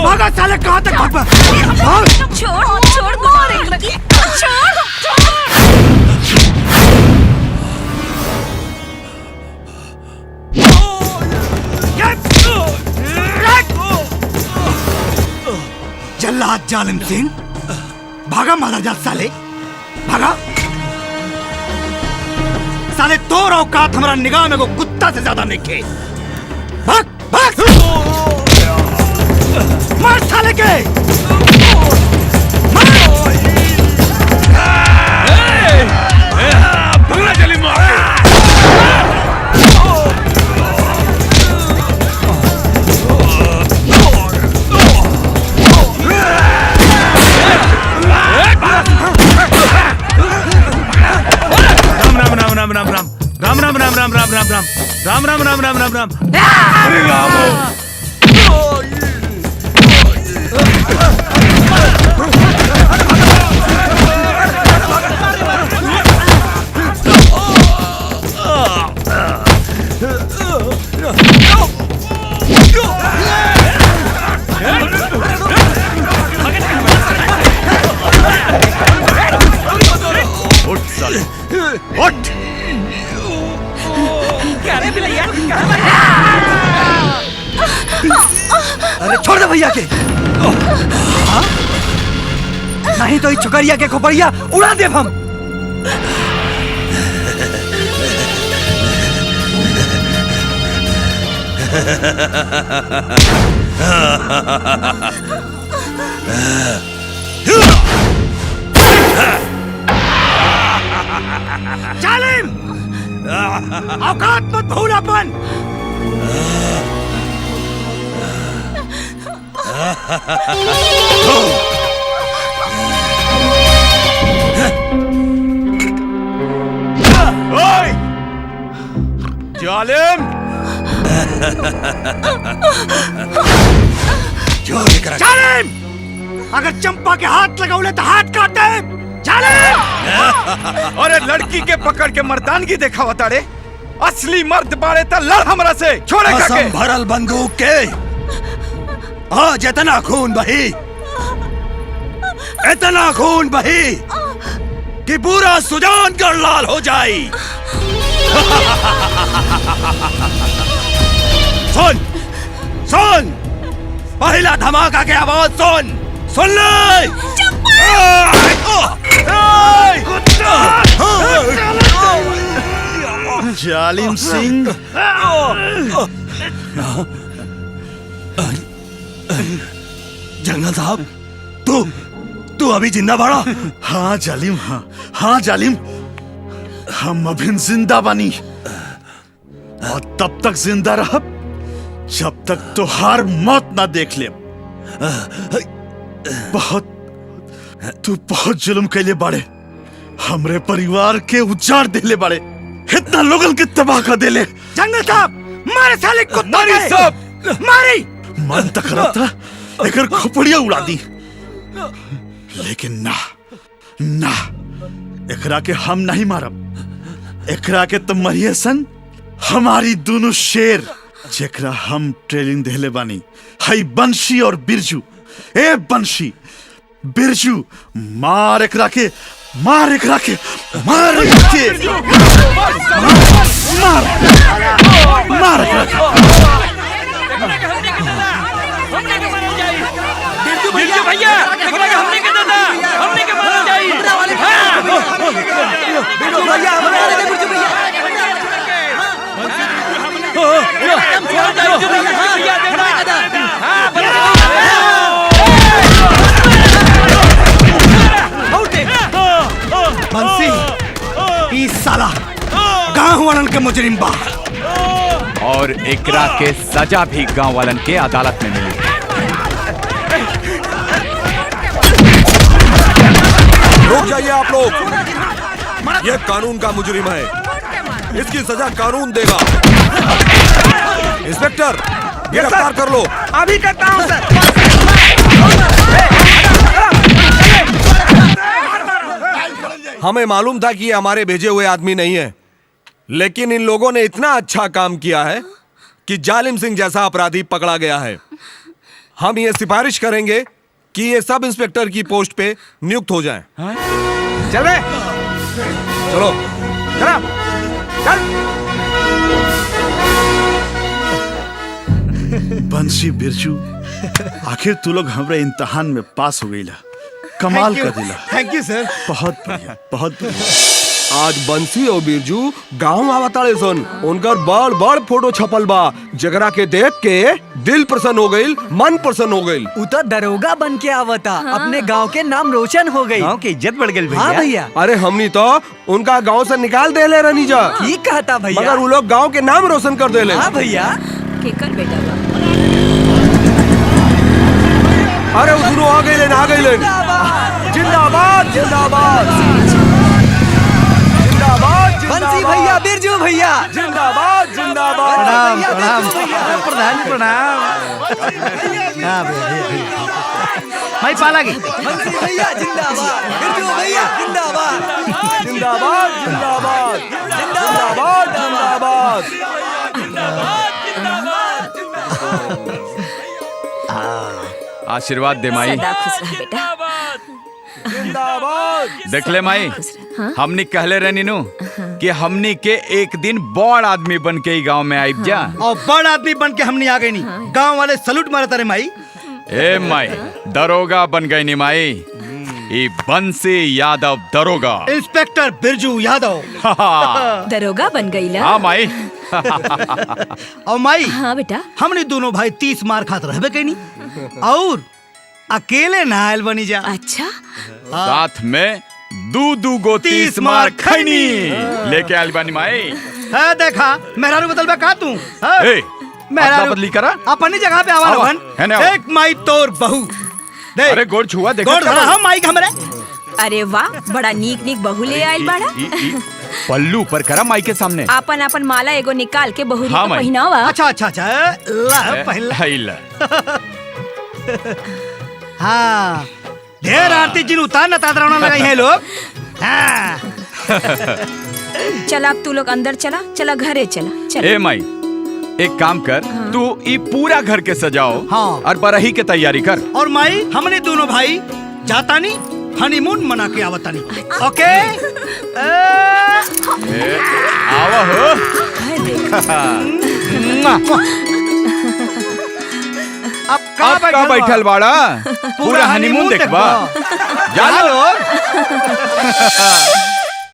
D: भागा साले, कहाँ तक भाग?
B: छोड़
D: जल्लाद जालिम सिंह, भागा मारा जा साले, भागा साले। तो औकात हमारा निगाह में को कुत्ता से ज्यादा नहीं खे। भाग भाग, मार साले के,
E: भगला जली मार। राम। अरे राम।
F: अरे छोड़ दे भैया के। हाँ? नहीं तो इस छुकरिया के खोपड़िया उड़ा दे हम।
D: जालिम, औकात मत भूल अपन।
L: ओए! जालिम!
D: जालिम! अगर चंपा के हाथ लगाओले तो हाथ काट दे। जालिम!
C: अरे लड़की के पकड़ के मर्दानगी देखा तारे। असली मर्द बाड़े त लड़ हमरा से। छोड़े
G: कसम
C: काके।
G: भरल बंदूक के आज इतना खून बही, इतना खून बही कि पूरा सुजान कर लाल हो जाई। सुन सुन, पहला धमाका के आवाज सुन ले।
L: जालिम सिंह,
G: जंगल साहब, तू अभी जिंदा बाड़ा?
L: हाँ जालिम, हाँ जालिम, हम अभी जिंदा बनी और तब तक जिंदा रह जब तक तुहार मौत ना देख ले। तू बहुत जुल्म कैले बाड़े, हमरे परिवार के उजाड़ देले बाड़े, इतना लोगन के तबाह कर देले।
D: जंगल साहब, मारे साले कुत्ता
L: मारी
D: के।
L: सब,
D: मारी।
L: मन तक रहा था एकर खोपड़िया उड़ा दी, लेकिन ना ना, एकरा के हम नहीं मारब। एकरा के तो मरिए सन हमारी दोनों शेर, जेकरा हम ट्रेनिंग देले बानी। हई बंशी और बिरजू। ए बंशी, बिरजू, मार एकरा के, मार एकरा के, मार एकरा के, मार मार एकरा के।
I: बिरजू भैया, हमने के दादा, हमने के मारा जाई।
F: बिरजू भैया, हमारे दे बिरजू भैया।
D: बंसी, ई साला गांव वालन के मुजरिम बा।
C: और एकरा के सजा भी गांव वालन के अदालत में मिली।
F: रुक जाइए आप लोग, ये कानून का मुजरिम है, इसकी सजा कानून देगा। इंस्पेक्टर, गिरफ्तार कर लो।
J: अभी करता हूँ सर।
F: हमें मालूम था कि ये हमारे भेजे हुए आदमी नहीं है, लेकिन इन लोगों ने इतना अच्छा काम किया है कि जालिम सिंह जैसा अपराधी पकड़ा गया है। हम ये सिफारिश करेंगे कि ये सब इंस्पेक्टर की पोस्ट पे नियुक्त हो जाएं।
J: चल रहे,
F: चलो
J: चल।
L: बंशी, बिरजू, आखिर तू लोग हमरे इम्तिहान में पास हो गईला। कमाल कर दिला।
D: थैंक यू सर।
L: बहुत बढ़िया, बहुत बढ़िया।
F: आज बंसी और बिरजू गांव आवताड़े सन, उनकर बड़ बड़ फोटो छपल बा, जगरा के देख के दिल प्रसन्न हो गईल, मन प्रसन्न हो गईल।
A: उतर दरोगा बन के आवता। हाँ। अपने गांव के नाम रोशन हो गई,
O: गांव की इज्जत बढ़ गई भैया।
A: हाँ भैया।
F: अरे हमनी तो उनका गांव से निकाल देले रहनी जा।
A: ठीक कहता भैया,
F: मगर वो लोग गांव के नाम रोशन कर देले।
A: हाँ भैया।
B: केकर बेटा बा?
F: अरे वो दोनों आ गए, आ गए। जिंदाबाद जिंदाबाद जिंदाबाद।
A: बंसी भैया, बिरजू भैया,
F: जिंदाबाद जिंदाबाद।
A: प्रणाम प्रणाम
J: प्रधान प्रणाम। हाँ भैया, भाई पाला की।
A: बंसी भैया जिंदाबाद, बिरजू भैया जिंदाबाद,
F: जिंदाबाद जिंदाबाद जिंदाबाद जिंदाबाद।
C: आशीर्वाद दे माई।
B: सदा खुश रह बेटा।
F: जिंदाबाद।
C: देख ले माई,
B: खुश रह।
C: हमनी कहले रहनी नु कि हमनी के एक दिन बड़ आदमी बन के गांव में आइब जा।
D: और बड़ आदमी बन के हमनी आ गई नी। गांव वाले सलूट मारता रे माई।
C: ए माई दरोगा बन गई नी माई। ई बंसी यादव दरोगा।
D: इंस्पेक्टर बिरजू यादव।
B: दरोगा बन गई ला।
C: हाँ माई।
D: और माई
B: हाँ बेटा
D: हमने दोनों भाई 30 मार खात रहबे कईनी और अकेले ना आयल बनी जा।
B: अच्छा
C: साथ में दू गो 30 मार खैनी लेके आयल बानी माई।
D: है देखा मेहरारू बदलबा का तू?
C: ए अदला बदली करा
D: अपनी जगह पे आवा
C: आवा,
D: लगन।
C: हेने आवा।
D: एक माई तोर बहू दे।
C: अरे गोड़ छुआ देख।
D: गोड़ धरा हम माई हमरे।
B: अरे वाह बड़ा नीक नीक बहू ले आयल बाड़ा।
C: पल्लू पर करा माई के सामने।
B: आपन आपन माला एगो निकाल के बहुरी
C: हाँ,
B: को
C: माई।
B: पहिनावा।
D: अच्छा अच्छा अच्छा ला पहला।
C: ला।
D: हाँ ढेर आरती जिन उतार न तादरावना लगाई हैं लोग। हाँ।
B: चला अब तू लोग अंदर चला चला घरे चला चला।
C: ए माई एक काम कर तू ई पूरा घर के सजाओ।
D: हाँ।
C: और बरही के तैयारी कर।
D: और माई हमने दोनों भाई जाता नहीं हनीमून मना के आवता नहीं। ओके
C: आवा हो।
D: अब
C: का बैठल बाड़ा पूरा हनीमून देखबा। जा लोग।